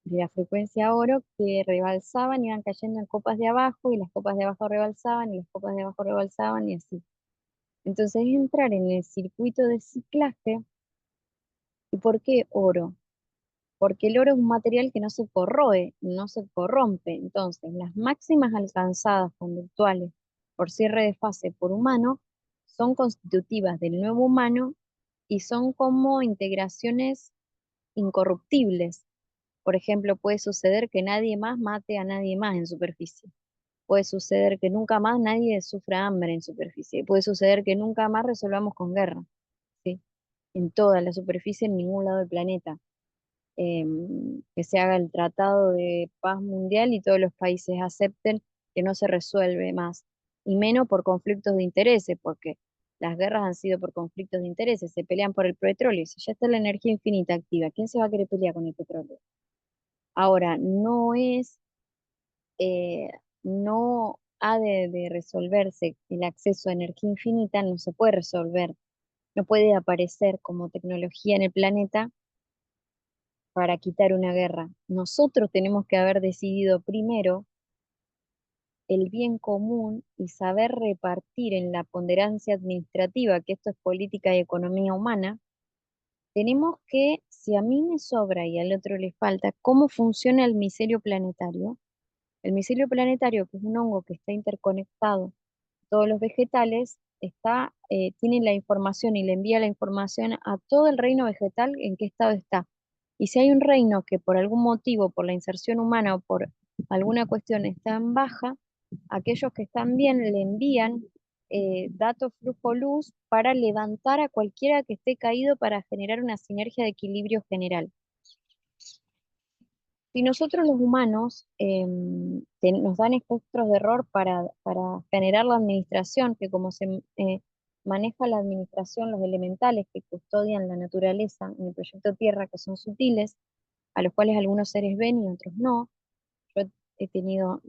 de la frecuencia oro que rebalsaban, iban cayendo en copas de abajo y las copas de abajo rebalsaban y las copas de abajo rebalsaban y así. Entonces entrar en el circuito de ciclaje. ¿Y por qué oro? Porque el oro es un material que no se corroe, no se corrompe. Entonces, las máximas alcanzadas conductuales por cierre de fase por humano son constitutivas del nuevo humano y son como integraciones incorruptibles. Por ejemplo, puede suceder que nadie más mate a nadie más en superficie. Puede suceder que nunca más nadie sufra hambre en superficie. Puede suceder que nunca más resolvamos con guerra, ¿sí? En toda la superficie, en ningún lado del planeta. Que se haga el tratado de paz mundial y todos los países acepten que no se resuelve más. Y menos por conflictos de intereses, porque las guerras han sido por conflictos de intereses. Se pelean por el petróleo. Si ya está la energía infinita activa, ¿quién se va a querer pelear con el petróleo? Ahora, eh, no ha de resolverse el acceso a energía infinita, no se puede resolver, no puede aparecer como tecnología en el planeta para quitar una guerra. Nosotros tenemos que haber decidido primero el bien común y saber repartir en la ponderancia administrativa, que esto es política y economía humana. Tenemos que, si a mí me sobra y al otro le falta, cómo funciona el micelio planetario. El micelio planetario, que es un hongo que está interconectado a todos los vegetales, tiene la información y le envía la información a todo el reino vegetal en qué estado está. Y si hay un reino que por algún motivo, por la inserción humana o por alguna cuestión está en baja, aquellos que están bien le envían datos flujo luz para levantar a cualquiera que esté caído para generar una sinergia de equilibrio general. Si nosotros los humanos nos dan espectros de error para generar la administración, que como se maneja la administración, los elementales que custodian la naturaleza en el proyecto Tierra, que son sutiles, a los cuales algunos seres ven y otros no. Yo he tenido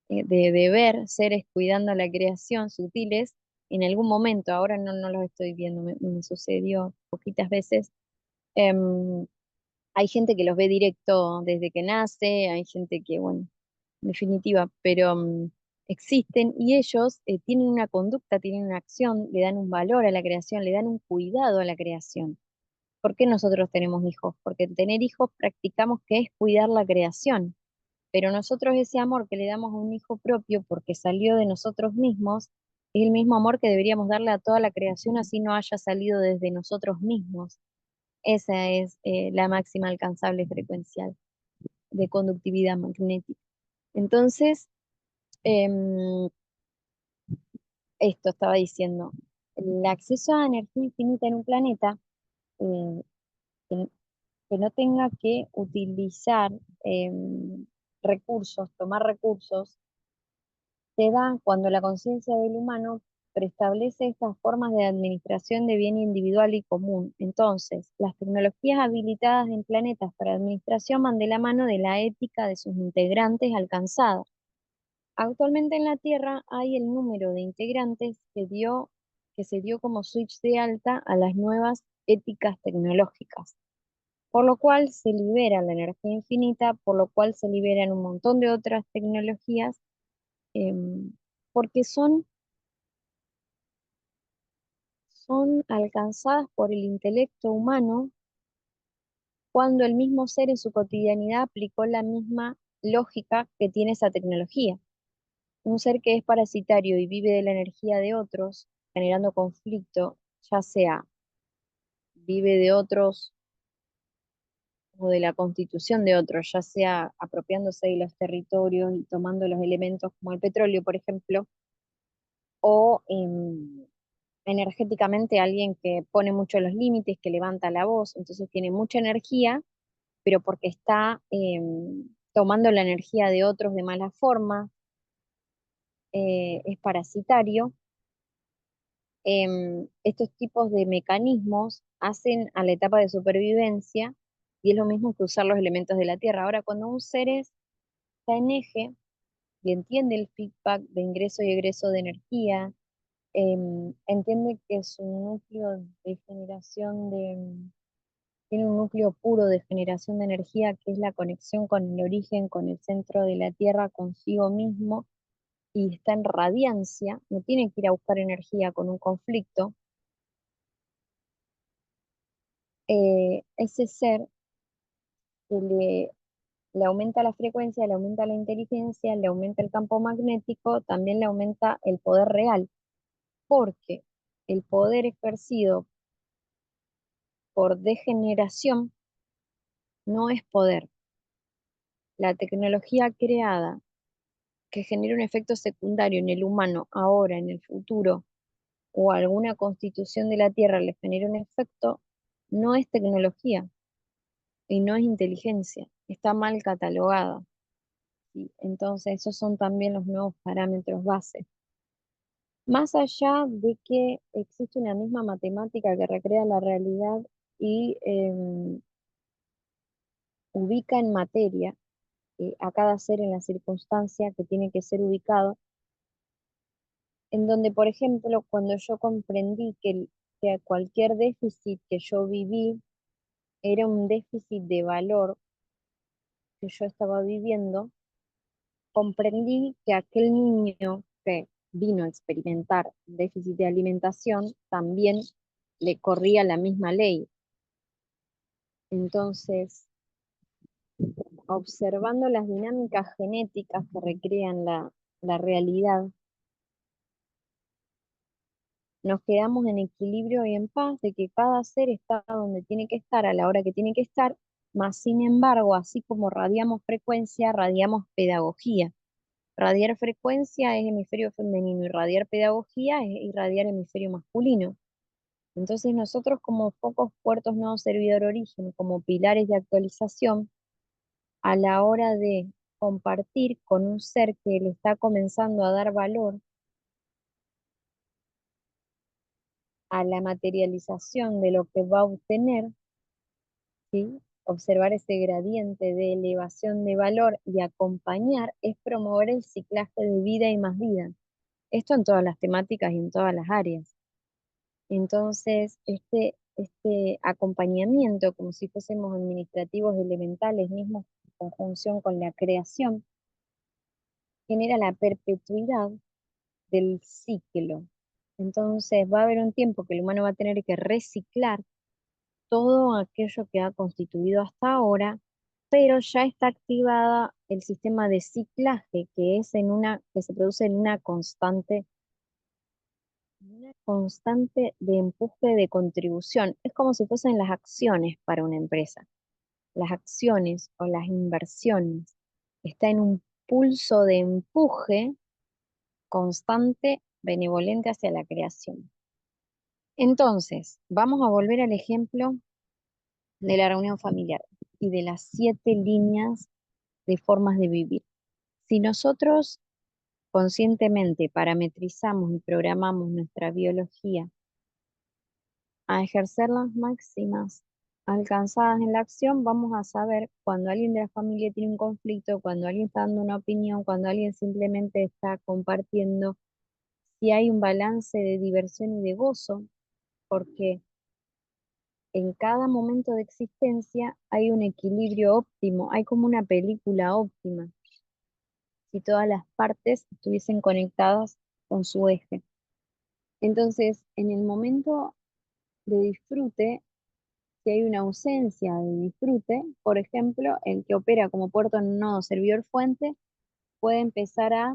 de ver seres cuidando la creación sutiles en algún momento, ahora no los estoy viendo, me sucedió poquitas veces. em, Hay gente que los ve directo desde que nace, hay gente que, bueno, en definitiva, pero existen y ellos tienen una conducta, tienen una acción, le dan un valor a la creación, le dan un cuidado a la creación. ¿Por qué nosotros tenemos hijos? Porque tener hijos practicamos que es cuidar la creación, pero nosotros ese amor que le damos a un hijo propio porque salió de nosotros mismos, Es el mismo amor que deberíamos darle a toda la creación, así no haya salido desde nosotros mismos. Esa es la máxima alcanzable frecuencial de conductividad magnética. Entonces, em, esto estaba diciendo, el acceso a energía infinita en un planeta eh, que, que no tenga que utilizar recursos, tomar recursos, se da cuando la conciencia del humano preestablece estas formas de administración de bien individual y común. Entonces, las tecnologías habilitadas en planetas para administración van de la mano de la ética de sus integrantes alcanzada. Actualmente en la Tierra hay el número de integrantes que se dio como switch de alta a las nuevas éticas tecnológicas, por lo cual se libera la energía infinita, por lo cual se liberan un montón de otras tecnologías, porque son alcanzadas por el intelecto humano cuando el mismo ser en su cotidianidad aplicó la misma lógica que tiene esa tecnología. Un ser que es parasitario y vive de la energía de otros, generando conflicto, ya sea vive de otros o de la constitución de otros, ya sea apropiándose de los territorios y tomando los elementos como el petróleo, por ejemplo, o energéticamente alguien que pone mucho los límites, que levanta la voz, entonces tiene mucha energía, pero porque está tomando la energía de otros de mala forma, es parasitario. Estos tipos de mecanismos hacen a la etapa de supervivencia y es lo mismo que usar los elementos de la Tierra. Ahora, cuando un ser está en eje y entiende el feedback de ingreso y egreso de energía, entiende que su núcleo de generación tiene un núcleo puro de generación de energía que es la conexión con el origen, con el centro de la Tierra, consigo mismo, y está en radiancia, no tiene que ir a buscar energía con un conflicto. Ese ser que le aumenta la frecuencia, le aumenta la inteligencia, le aumenta el campo magnético, también le aumenta el poder real, porque el poder ejercido por degeneración no es poder. La tecnología creada que genera un efecto secundario en el humano ahora, en el futuro, o alguna constitución de la Tierra le genera un efecto, no es tecnología y no es inteligencia, está mal catalogada. ¿Sí? Entonces, esos son también los nuevos parámetros base. Más allá de que existe una misma matemática que recrea la realidad y ubica en materia a cada ser en la circunstancia que tiene que ser ubicado, en donde, por ejemplo, cuando yo comprendí que cualquier déficit que yo viví era un déficit de valor que yo estaba viviendo, comprendí que aquel niño que vino a experimentar déficit de alimentación también le corría la misma ley. Entonces, observando las dinámicas genéticas que recrean la realidad, nos quedamos en equilibrio y en paz de que cada ser está donde tiene que estar a la hora que tiene que estar, más sin embargo, así como radiamos frecuencia, radiamos pedagogía. Radiar frecuencia es hemisferio femenino y radiar pedagogía es irradiar hemisferio masculino. Entonces nosotros como focos puertos no servidor origen, como pilares de actualización, a la hora de compartir con un ser que le está comenzando a dar valor a la materialización de lo que va a obtener, ¿sí? Observar ese gradiente de elevación de valor y acompañar es promover el ciclaje de vida y más vida. Esto en todas las temáticas y en todas las áreas. Entonces, este acompañamiento, como si fuésemos administrativos elementales mismos en conjunción con la creación, genera la perpetuidad del ciclo. Entonces, va a haber un tiempo que el humano va a tener que reciclar todo aquello que ha constituido hasta ahora, pero ya está activada el sistema de ciclaje que se produce en una constante una constante de empuje de contribución. Es como si fuesen las acciones para una empresa. Las acciones o las inversiones está en un pulso de empuje constante, benevolente hacia la creación. Entonces, vamos a volver al ejemplo de la reunión familiar y de las 7 líneas de formas de vivir. Si nosotros conscientemente parametrizamos y programamos nuestra biología a ejercer las máximas alcanzadas en la acción, vamos a saber cuando alguien de la familia tiene un conflicto, cuando alguien está dando una opinión, cuando alguien simplemente está compartiendo, si hay un balance de diversión y de gozo, porque en cada momento de existencia hay un equilibrio óptimo, hay como una película óptima, si todas las partes estuviesen conectadas con su eje. Entonces, en el momento de disfrute, si hay una ausencia de disfrute, por ejemplo, el que opera como puerto nodo servidor fuente puede empezar a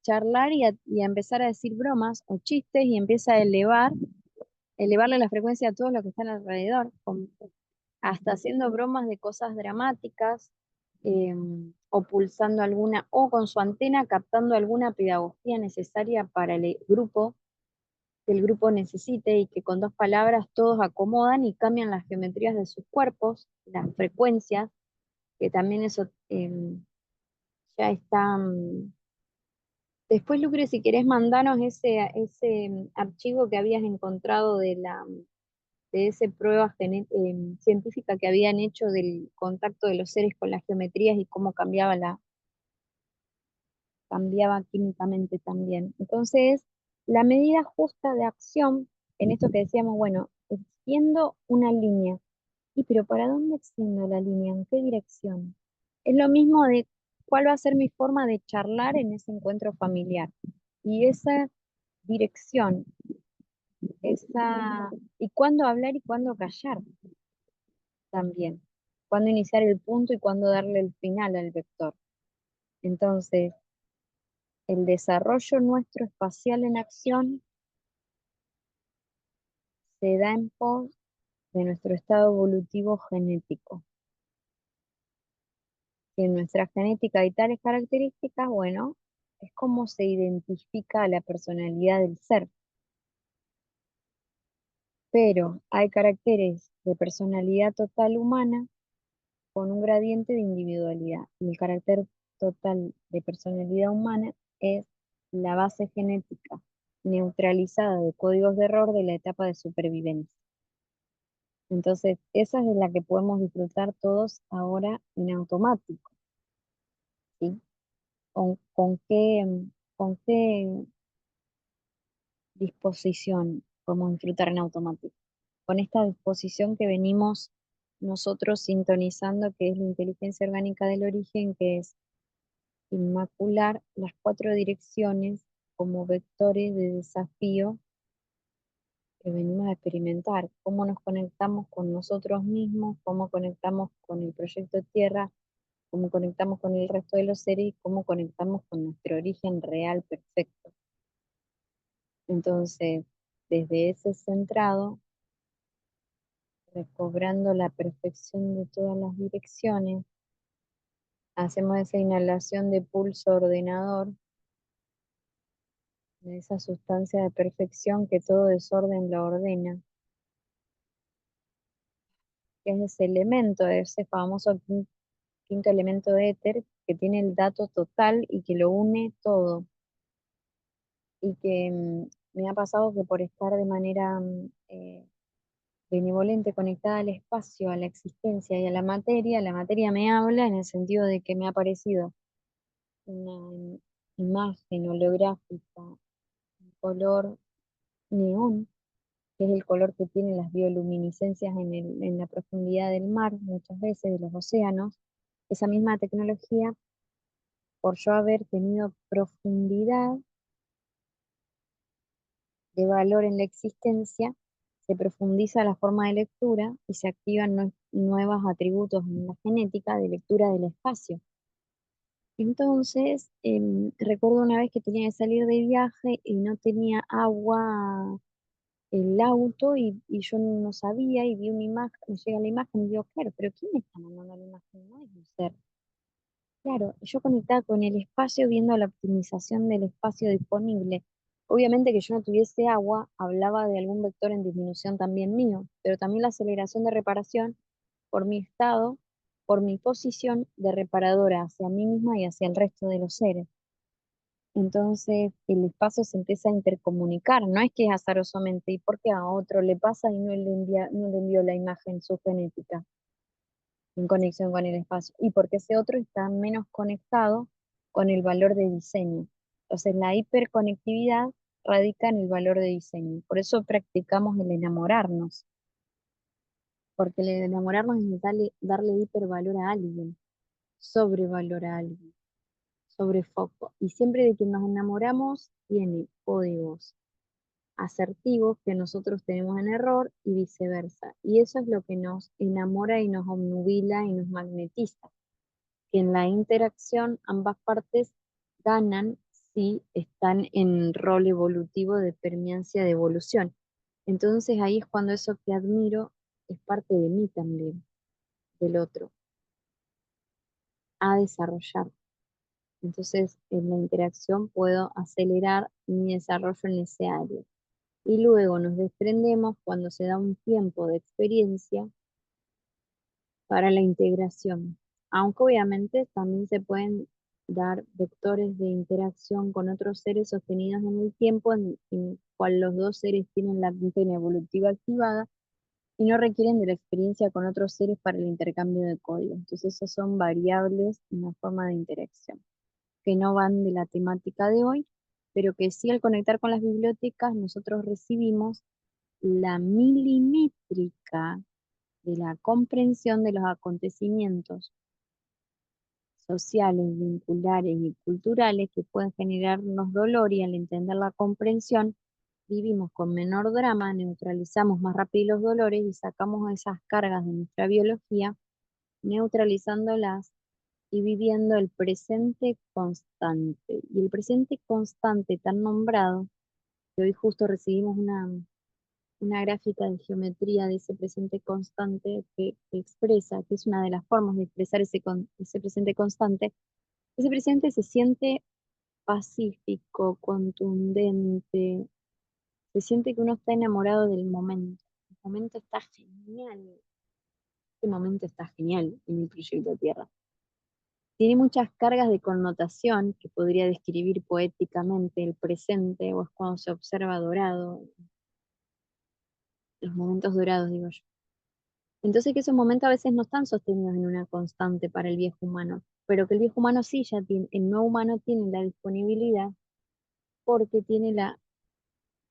charlar y a empezar a decir bromas o chistes y empieza a elevarle la frecuencia a todos los que están alrededor, hasta haciendo bromas de cosas dramáticas, eh, o pulsando alguna, o con su antena captando alguna pedagogía necesaria para el grupo, que el grupo necesite y que con 2 palabras todos acomodan y cambian las geometrías de sus cuerpos, las frecuencias, que también eso ya está. Después, Lucre, si querés mandanos ese archivo que habías encontrado de esa prueba científica que habían hecho del contacto de los seres con las geometrías y cómo cambiaba químicamente también. Entonces, la medida justa de acción, en esto que decíamos, bueno, extiendo una línea. ¿Y pero para dónde extiendo la línea? ¿En qué dirección? Es lo mismo de cuál va a ser mi forma de charlar en ese encuentro familiar. Y esa dirección, y cuándo hablar y cuándo callar también. Cuándo iniciar el punto y cuándo darle el final al vector. Entonces, el desarrollo nuestro espacial en acción se da en pos de nuestro estado evolutivo genético. Si en nuestra genética hay tales características, bueno, es como se identifica la personalidad del ser. Pero hay caracteres de personalidad total humana con un gradiente de individualidad. Y el carácter total de personalidad humana es la base genética neutralizada de códigos de error de la etapa de supervivencia. Entonces, esa es la que podemos disfrutar todos ahora en automático, ¿sí? ¿Con qué disposición podemos disfrutar en automático? Con esta disposición que venimos nosotros sintonizando, que es la inteligencia orgánica del origen, que es inmacular las 4 direcciones como vectores de desafío que venimos a experimentar, cómo nos conectamos con nosotros mismos, cómo conectamos con el proyecto Tierra, cómo conectamos con el resto de los seres y cómo conectamos con nuestro origen real perfecto. Entonces, desde ese centrado, recobrando la perfección de todas las direcciones, hacemos esa inhalación de pulso ordenador, de esa sustancia de perfección que todo desorden lo ordena, que es ese elemento, ese famoso quinto elemento de éter, que tiene el dato total y que lo une todo. Y que me ha pasado que por estar de manera benevolente, conectada al espacio, a la existencia y a la materia me habla en el sentido de que me ha parecido una imagen holográfica, un color neón, que es el color que tienen las bioluminiscencias en la profundidad del mar, muchas veces de los océanos. Esa misma tecnología, por yo haber tenido profundidad de valor en la existencia, se profundiza la forma de lectura y se activan nuevos atributos en la genética de lectura del espacio. Entonces, recuerdo una vez que tenía que salir de viaje y no tenía agua el auto y yo no sabía y vi una imagen, me llega la imagen y digo, claro, pero ¿quién me está mandando la imagen? No es un ser. Claro, yo conectaba con el espacio viendo la optimización del espacio disponible. Obviamente que yo no tuviese agua, hablaba de algún vector en disminución también mío, pero también la aceleración de reparación por mi estado, por mi posición de reparadora hacia mí misma y hacia el resto de los seres. Entonces el espacio se empieza a intercomunicar, no es que es azarosamente, ¿y por qué a otro le pasa y no le envió la imagen su genética en conexión con el espacio? Y porque ese otro está menos conectado con el valor de diseño. Entonces la hiperconectividad radica en el valor de diseño. Por eso practicamos el enamorarnos, porque el enamorarnos es darle hipervalor a alguien, sobrevalor a alguien, sobre foco. Y siempre de que nos enamoramos tiene códigos asertivos que nosotros tenemos en error y viceversa. Y eso es lo que nos enamora y nos obnubila y nos magnetiza. Que en la interacción ambas partes ganan si están en rol evolutivo de permeancia de evolución. Entonces ahí es cuando eso que admiro es parte de mí también, del otro, a desarrollar. Entonces en la interacción puedo acelerar mi desarrollo en ese área. Y luego nos desprendemos cuando se da un tiempo de experiencia para la integración, aunque obviamente también se pueden dar vectores de interacción con otros seres sostenidos en el tiempo, en cual los dos seres tienen la antena evolutiva activada y no requieren de la experiencia con otros seres para el intercambio de códigos. Entonces, esos son variables en la forma de interacción, que no van de la temática de hoy, pero que sí al conectar con las bibliotecas nosotros recibimos la milimétrica de la comprensión de los acontecimientos sociales, vinculares y culturales que pueden generarnos dolor, y al entender la comprensión vivimos con menor drama, neutralizamos más rápido los dolores y sacamos esas cargas de nuestra biología, neutralizándolas y viviendo el presente constante. Y el presente constante tan nombrado, que hoy justo recibimos una gráfica de geometría de ese presente constante que expresa, que es una de las formas de expresar ese presente constante. Ese presente se siente pacífico, contundente, se siente que uno está enamorado del momento. El momento está genial, este momento está genial en el proyecto Tierra. Tiene muchas cargas de connotación que podría describir poéticamente el presente, o es cuando se observa dorado, los momentos dorados, digo yo. Entonces que esos momentos a veces no están sostenidos en una constante para el viejo humano, pero que el viejo humano sí ya tiene, el nuevo humano tiene la disponibilidad porque tiene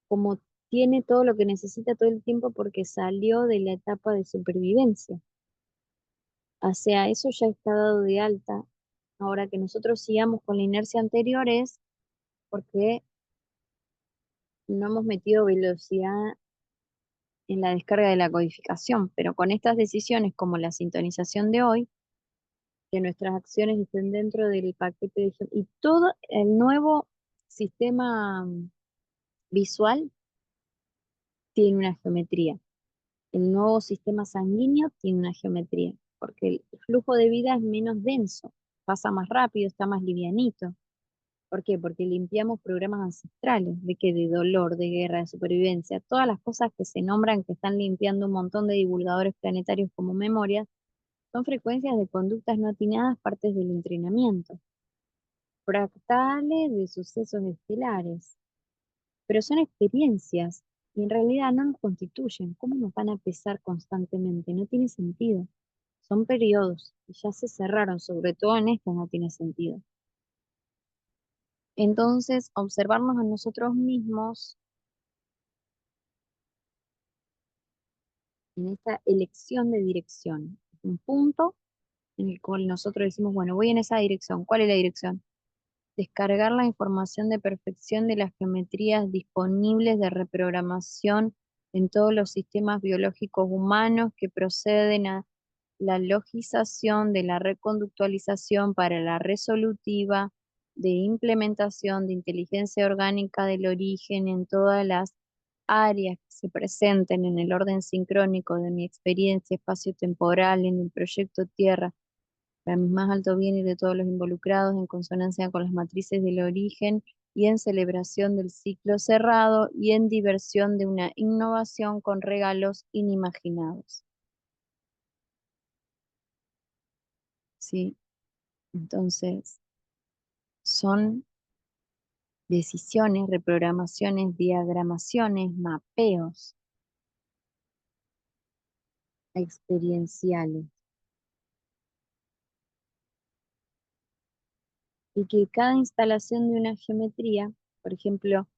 como tiene todo lo que necesita todo el tiempo porque salió de la etapa de supervivencia. O sea, eso ya está dado de alta. Ahora que nosotros sigamos con la inercia anterior es porque no hemos metido velocidad en la descarga de la codificación, pero con estas decisiones como la sintonización de hoy, que nuestras acciones estén dentro del paquete y todo el nuevo sistema visual tiene una geometría. El nuevo sistema sanguíneo tiene una geometría, porque el flujo de vida es menos denso, pasa más rápido, está más livianito. ¿Por qué? Porque limpiamos programas ancestrales, de dolor, de guerra, de supervivencia, todas las cosas que se nombran que están limpiando un montón de divulgadores planetarios como memorias, son frecuencias de conductas no atinadas, partes del entrenamiento, fractales de sucesos estelares, pero son experiencias y en realidad no nos constituyen. ¿Cómo nos van a pesar constantemente? No tiene sentido. Son periodos y ya se cerraron, sobre todo en esto no tiene sentido. Entonces, observarnos a nosotros mismos en esta elección de dirección. Un punto en el cual nosotros decimos, bueno, voy en esa dirección. ¿Cuál es la dirección? Descargar la información de perfección de las geometrías disponibles de reprogramación en todos los sistemas biológicos humanos que proceden la logización de la reconductualización para la resolutiva de implementación de inteligencia orgánica del origen en todas las áreas que se presenten en el orden sincrónico de mi experiencia espacio-temporal en el proyecto Tierra, para mi más alto bien y de todos los involucrados, en consonancia con las matrices del origen y en celebración del ciclo cerrado y en diversión de una innovación con regalos inimaginados. ¿Sí? Entonces, son decisiones, reprogramaciones, diagramaciones, mapeos experienciales. Y que cada instalación de una geometría, por ejemplo,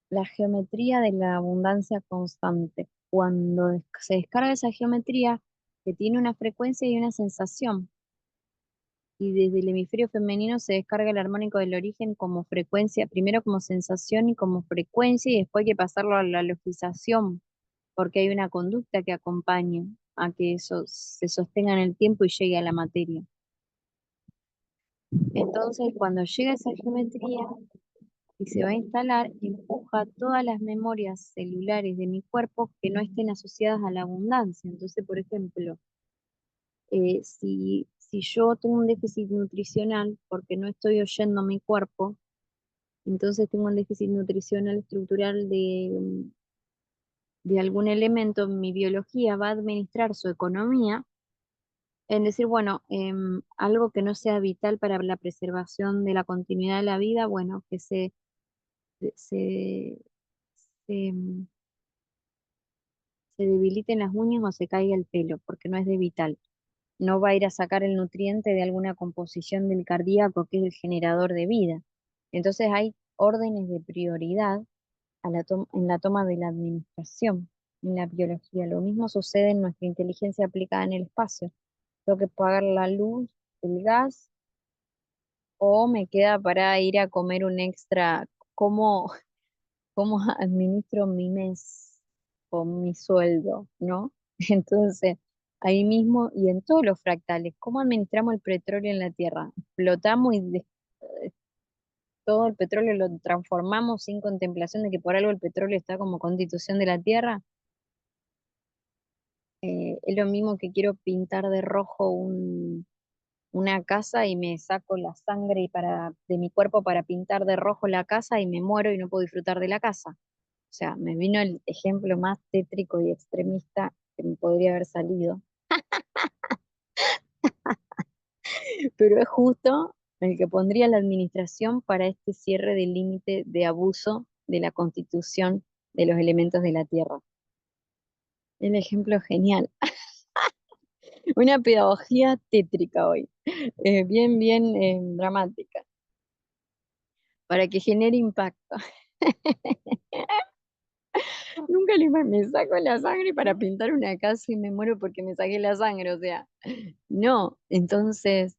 la geometría de la abundancia constante, cuando se descarga esa geometría, que tiene una frecuencia y una sensación, y desde el hemisferio femenino se descarga el armónico del origen como frecuencia, primero como sensación y como frecuencia, y después hay que pasarlo a la logización, porque hay una conducta que acompaña a que eso se sostenga en el tiempo y llegue a la materia. Entonces, cuando llega esa geometría y se va a instalar, empuja todas las memorias celulares de mi cuerpo que no estén asociadas a la abundancia. Entonces, por ejemplo, si yo tengo un déficit nutricional porque no estoy oyendo mi cuerpo, entonces tengo un déficit nutricional estructural de algún elemento, mi biología va a administrar su economía en decir, bueno, algo que no sea vital para la preservación de la continuidad de la vida, bueno, que se, se, se debiliten las uñas o se caiga el pelo, porque no es de vital. No va a ir a sacar el nutriente de alguna composición del cardíaco, que es el generador de vida. Entonces hay órdenes de prioridad en la toma de la administración, en la biología. Lo mismo sucede en nuestra inteligencia aplicada en el espacio. Tengo que pagar la luz, el gas, o me queda para ir a comer un extra. ¿Cómo, cómo administro mi mes con mi sueldo, ¿no? Entonces, ahí mismo y en todos los fractales, ¿cómo administramos el petróleo en la Tierra? Explotamos y todo el petróleo lo transformamos sin contemplación de que por algo el petróleo está como constitución de la Tierra. Es lo mismo que quiero pintar de rojo una casa y me saco la sangre de mi cuerpo para pintar de rojo la casa y me muero y no puedo disfrutar de la casa. O sea, me vino el ejemplo más tétrico y extremista que me podría haber salido, pero es justo el que pondría la administración para este cierre del límite de abuso de la constitución de los elementos de la Tierra. El ejemplo genial. Una pedagogía tétrica hoy, bien dramática, para que genere impacto. Nunca me saco la sangre para pintar una casa y me muero porque me saqué la sangre, o sea, no. Entonces,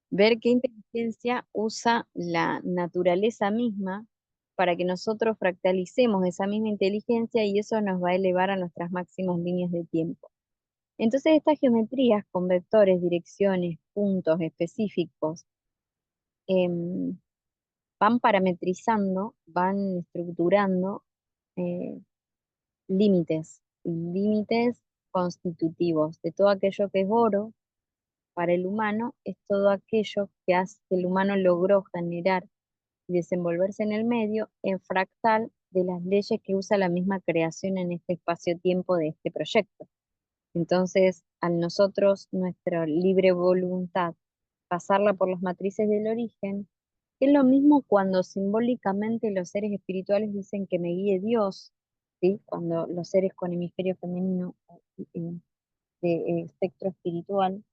ver qué inteligencia usa la naturaleza misma para que nosotros fractalicemos esa misma inteligencia y eso nos va a elevar a nuestras máximas líneas de tiempo. Entonces, estas geometrías con vectores, direcciones, puntos específicos, em, van parametrizando, van estructurando eh, límites constitutivos de todo aquello que es oro para el humano, es todo aquello que hace que el humano logró generar y desenvolverse en el medio en fractal de las leyes que usa la misma creación en este espacio-tiempo de este proyecto. Entonces, al nosotros, nuestra libre voluntad, pasarla por las matrices del origen, es lo mismo cuando simbólicamente los seres espirituales dicen que me guíe Dios, ¿sí? Cuando los seres con hemisferio femenino eh, de espectro espiritual,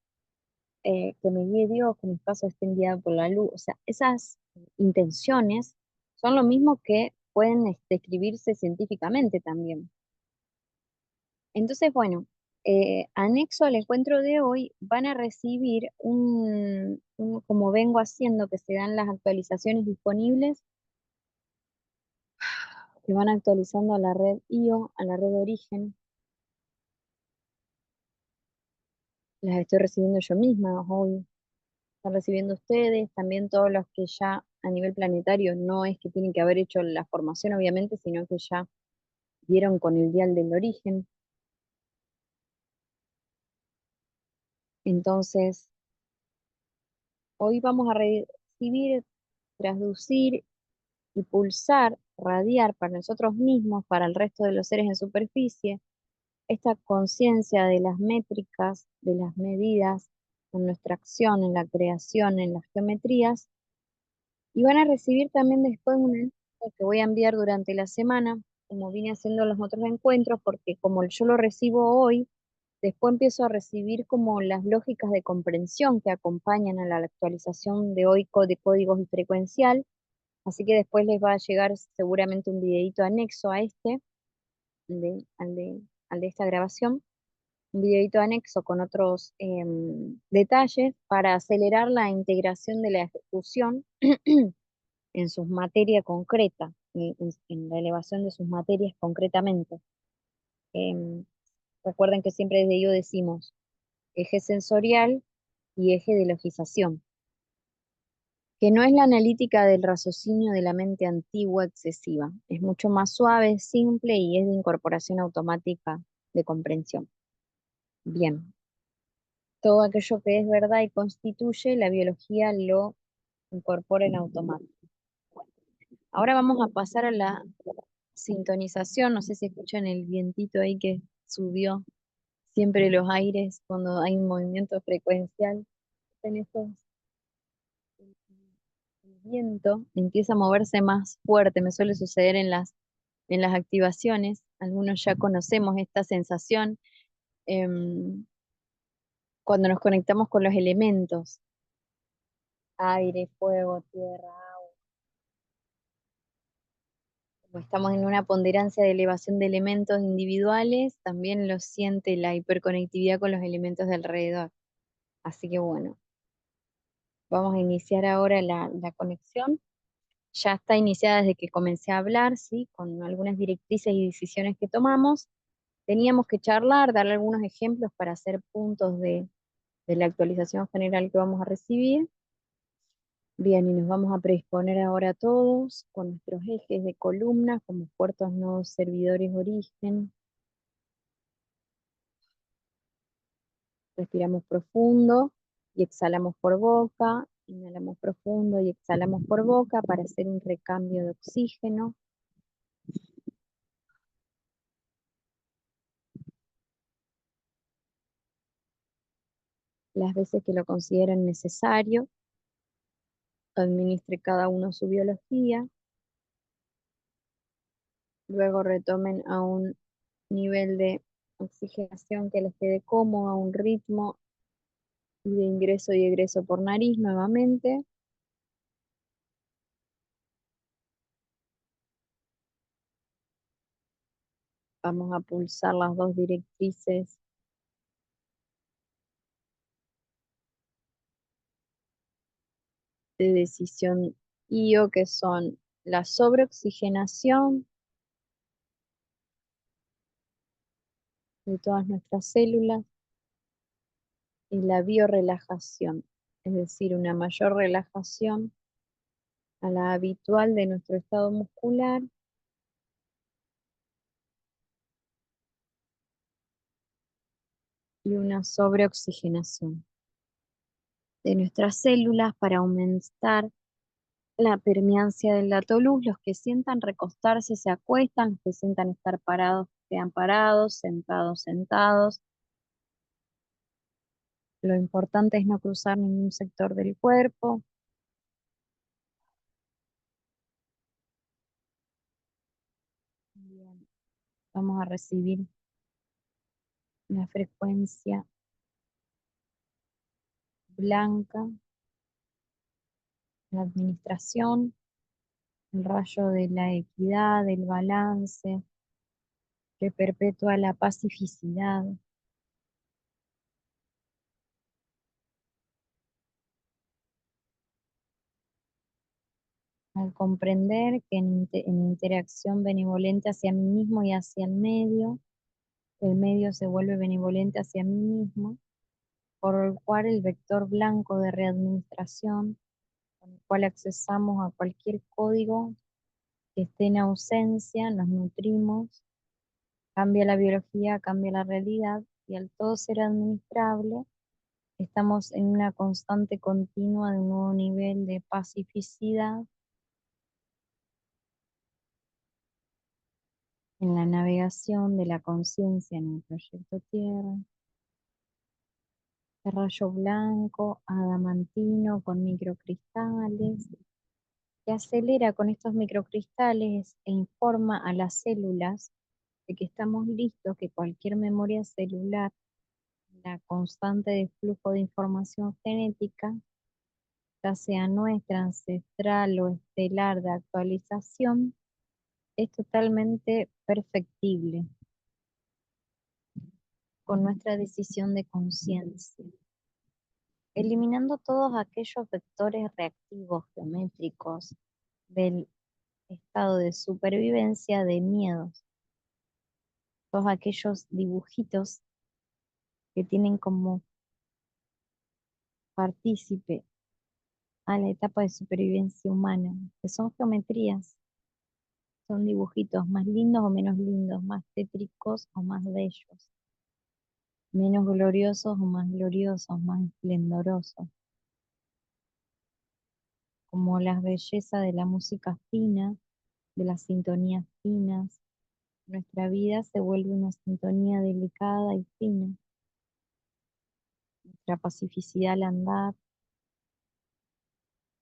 que me guíe Dios, que mis pasos estén guiados por la luz. O sea, esas intenciones son lo mismo que pueden describirse científicamente también. Entonces, bueno, anexo al encuentro de hoy van a recibir como vengo haciendo, que se dan las actualizaciones disponibles, que van actualizando a la red IO, a la red origen, las estoy recibiendo yo misma hoy, están recibiendo ustedes, también todos los que ya a nivel planetario no es que tienen que haber hecho la formación, obviamente, sino que ya vieron con el dial del origen. Entonces, hoy vamos a recibir, traducir y pulsar, radiar para nosotros mismos, para el resto de los seres en superficie, esta conciencia de las métricas, de las medidas, en nuestra acción, en la creación, en las geometrías, y van a recibir también después un enlace que voy a enviar durante la semana, como vine haciendo los otros encuentros, porque como yo lo recibo hoy, después empiezo a recibir como las lógicas de comprensión que acompañan a la actualización de hoy de códigos y frecuencial. Así que después les va a llegar seguramente un videito anexo a de- al de, al de esta grabación, un videito anexo con otros detalles para acelerar la integración de la ejecución en sus materias concretas, en la elevación de sus materias concretamente. Em, Recuerden que siempre desde yo decimos eje sensorial y eje de logización, que no es la analítica del raciocinio de la mente antigua excesiva, es mucho más suave, simple y es de incorporación automática de comprensión. Bien, todo aquello que es verdad y constituye, la biología lo incorpora en automático. Bueno, ahora vamos a pasar a la sintonización, no sé si escuchan el vientito ahí que subió siempre los aires cuando hay un movimiento frecuencial. En estos, el viento empieza a moverse más fuerte, me suele suceder en las activaciones, algunos ya conocemos esta sensación em, cuando nos conectamos con los elementos, aire, fuego, tierra, como estamos en una ponderancia de elevación de elementos individuales, también lo siente la hiperconectividad con los elementos de alrededor. Así que bueno, vamos a iniciar ahora la conexión. Ya está iniciada desde que comencé a hablar, ¿sí? Con algunas directrices y decisiones que tomamos. Teníamos que charlar, darle algunos ejemplos para hacer puntos de la actualización general que vamos a recibir. Bien, y nos vamos a predisponer ahora todos con nuestros ejes de columnas como puertos nodos servidores origen. Respiramos profundo y exhalamos por boca. Inhalamos profundo y exhalamos por boca para hacer un recambio de oxígeno. Las veces que lo consideren necesario, administre cada uno su biología. Luego retomen a un nivel de oxigenación que les quede cómodo, a un ritmo y de ingreso y egreso por nariz nuevamente. Vamos a pulsar las dos directrices de decisión IO, que son la sobreoxigenación de todas nuestras células y la biorelajación, es decir, una mayor relajación a la habitual de nuestro estado muscular y una sobreoxigenación de nuestras células para aumentar la permeancia del luz. Los que sientan recostarse se acuestan, los que sientan estar parados quedan parados, sentados, sentados. Lo importante es no cruzar ningún sector del cuerpo. Bien, vamos a recibir la frecuencia blanca, la administración, el rayo de la equidad, del balance, que perpetúa la pacificidad. Al comprender que en interacción benevolente hacia mí mismo y hacia el medio se vuelve benevolente hacia mí mismo. por el cual el vector blanco de readministración, con el cual accesamos a cualquier código que esté en ausencia, nos nutrimos, cambia la biología, cambia la realidad, y al todo ser administrable, estamos en una constante continua de un nuevo nivel de pacificidad en la navegación de la conciencia en el proyecto Tierra, de rayo blanco, adamantino con microcristales, que acelera con estos microcristales e informa a las células de que estamos listos, que cualquier memoria celular, la constante de flujo de información genética, ya sea nuestra, ancestral o estelar de actualización, es totalmente perfectible con nuestra decisión de conciencia, eliminando todos aquellos vectores reactivos geométricos del estado de supervivencia de miedos, todos aquellos dibujitos que tienen como partícipe a la etapa de supervivencia humana, que son geometrías, son dibujitos más lindos o menos lindos, más tétricos o más bellos, menos gloriosos o más gloriosos, más esplendorosos, como la belleza de la música fina, de las sintonías finas. Nuestra vida se vuelve una sintonía delicada y fina, nuestra pacificidad al andar,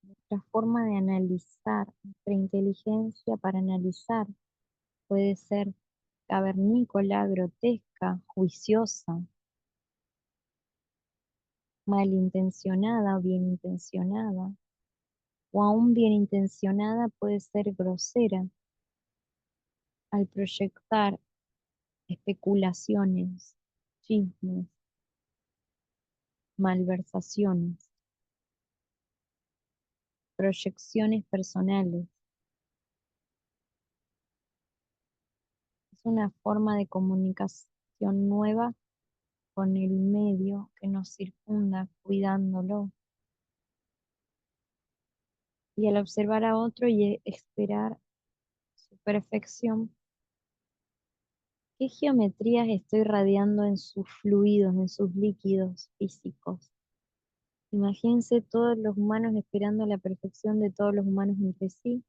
nuestra forma de analizar, nuestra inteligencia para analizar puede ser cavernícola, grotesca, juiciosa, malintencionada o bien intencionada, o aún bien intencionada puede ser grosera al proyectar especulaciones, chismes, malversaciones, proyecciones personales. Es una forma de comunicación nueva con el medio que nos circunda, cuidándolo. Y al observar a otro y esperar su perfección, ¿qué geometrías estoy radiando en sus fluidos, en sus líquidos físicos? Imagínense todos los humanos esperando la perfección de todos los humanos entre sí,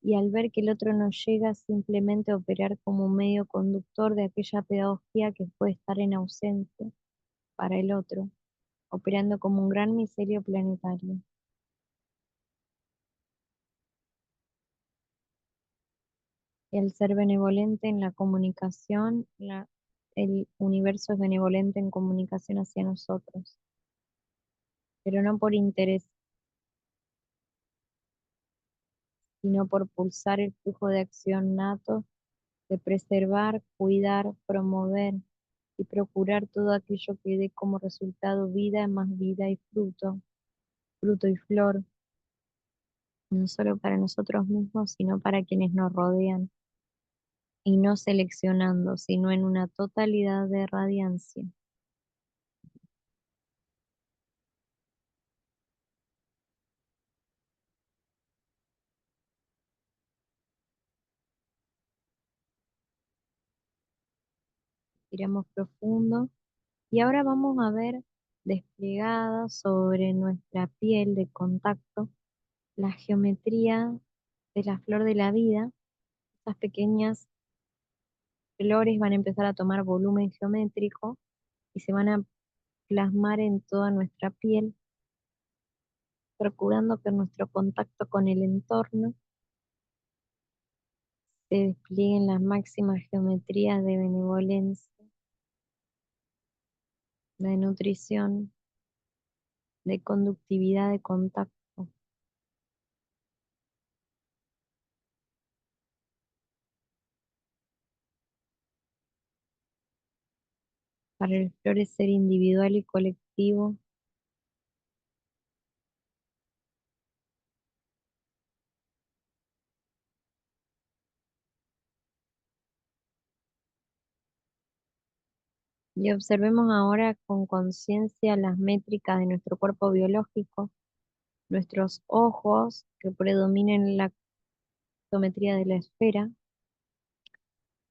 y al ver que el otro no llega, simplemente operar como medio conductor de aquella pedagogía que puede estar en ausencia para el otro, operando como un gran misterio planetario. El ser benevolente en la comunicación, el universo es benevolente en comunicación hacia nosotros, pero no por interés, sino por pulsar el flujo de acción nato de preservar, cuidar, promover y procurar todo aquello que dé como resultado vida más vida y fruto, fruto y flor, no solo para nosotros mismos, sino para quienes nos rodean, y no seleccionando, sino en una totalidad de radiancia. Respiramos profundo y ahora vamos a ver desplegada sobre nuestra piel de contacto la geometría de la flor de la vida. Estas pequeñas flores van a empezar a tomar volumen geométrico y se van a plasmar en toda nuestra piel, procurando que nuestro contacto con el entorno se desplieguen las máximas geometrías de benevolencia, de nutrición, de conductividad de contacto, para el florecer individual y colectivo, Y observemos ahora con conciencia las métricas de nuestro cuerpo biológico, nuestros ojos que predominen la geometría de la esfera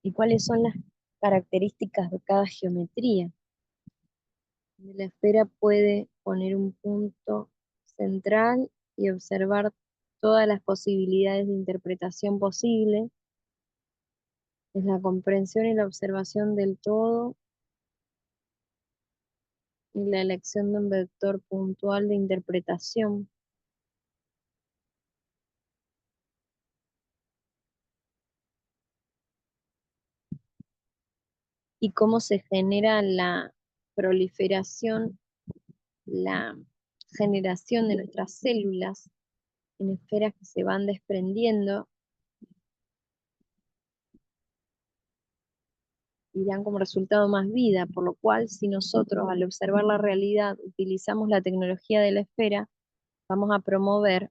y cuáles son las características de cada geometría. La esfera puede poner un punto central y observar todas las posibilidades de interpretación posible. Es la comprensión y la observación del todo y la elección de un vector puntual de interpretación. Y cómo se genera la proliferación, la generación de nuestras células en esferas que se van desprendiendo y dan como resultado más vida, por lo cual si nosotros al observar la realidad utilizamos la tecnología de la esfera, vamos a promover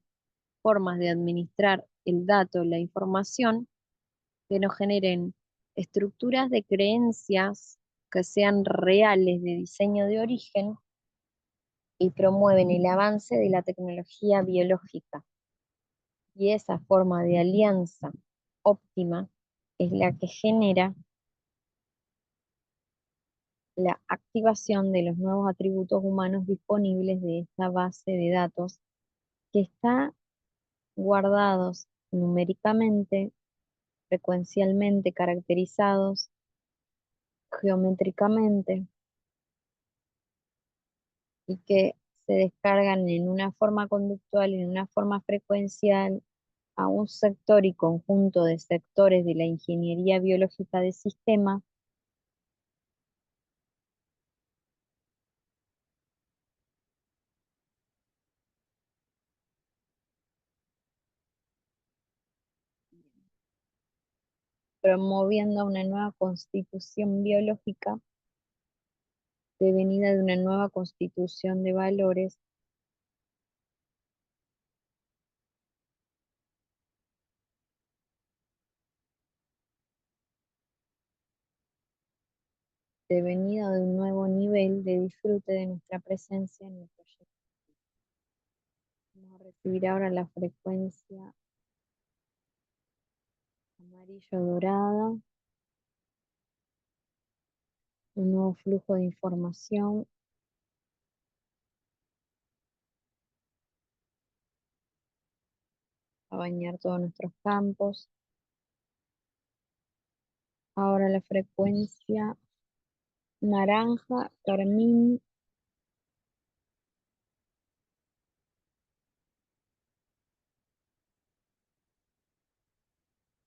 formas de administrar el dato, la información, que nos generen estructuras de creencias que sean reales de diseño de origen y promueven el avance de la tecnología biológica. Y esa forma de alianza óptima es la que genera la activación de los nuevos atributos humanos disponibles de esta base de datos que está guardados numéricamente, frecuencialmente caracterizados, geométricamente y que se descargan en una forma conductual y en una forma frecuencial a un sector y conjunto de sectores de la ingeniería biológica de sistema, promoviendo una nueva constitución biológica devenida de una nueva constitución de valores devenida de un nuevo nivel de disfrute de nuestra presencia en el proyecto. Vamos a recibir ahora la frecuencia amarillo dorada, un nuevo flujo de información a bañar todos nuestros campos. Ahora la frecuencia naranja, carmín,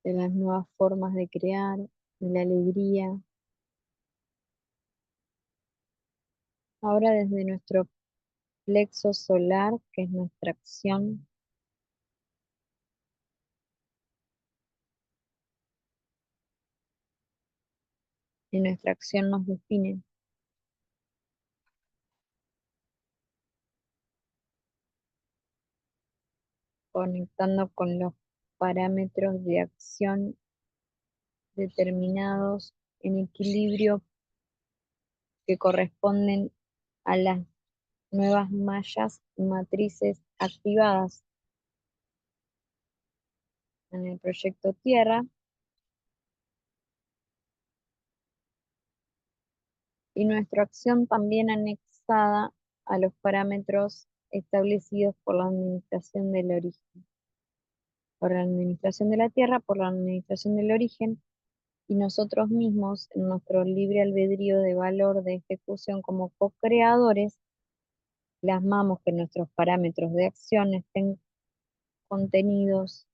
de las nuevas formas de crear, de la alegría. Ahora desde nuestro plexo solar, que es nuestra acción, y nuestra acción nos define, conectando con los parámetros de acción determinados en equilibrio que corresponden a las nuevas mallas y matrices activadas en el proyecto Tierra y nuestra acción también anexada a los parámetros establecidos por la administración del origen, por la administración de la Tierra, por la administración del origen y nosotros mismos en nuestro libre albedrío de valor de ejecución como co-creadores plasmamos que nuestros parámetros de acción estén contenidos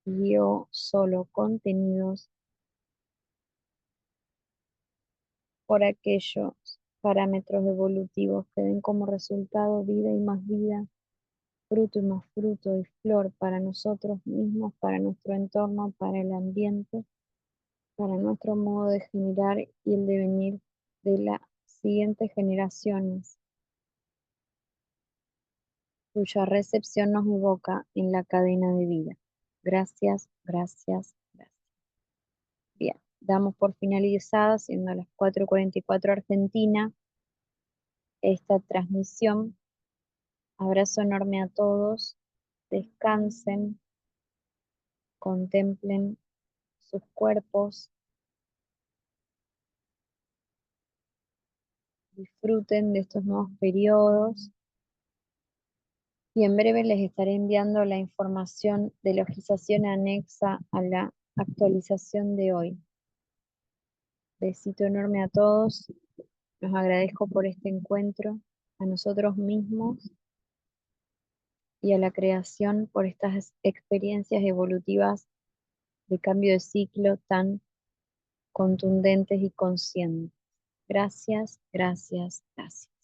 y o solo contenidos por aquellos parámetros evolutivos que den como resultado vida y más vida, fruto y más fruto y flor para nosotros mismos, para nuestro entorno, para el ambiente, para nuestro modo de generar y el devenir de las siguientes generaciones, cuya recepción nos evoca en la cadena de vida. Gracias, gracias, gracias. Bien. damos por finalizada, siendo las 4:44 Argentina, esta transmisión. Abrazo enorme a todos. Descansen, contemplen sus cuerpos, disfruten de estos nuevos periodos y en breve les estaré enviando la información de logización anexa a la actualización de hoy. Besito enorme a todos. Los agradezco por este encuentro, a nosotros mismos y a la creación por estas experiencias evolutivas de cambio de ciclo tan contundentes y conscientes. Gracias, gracias, gracias.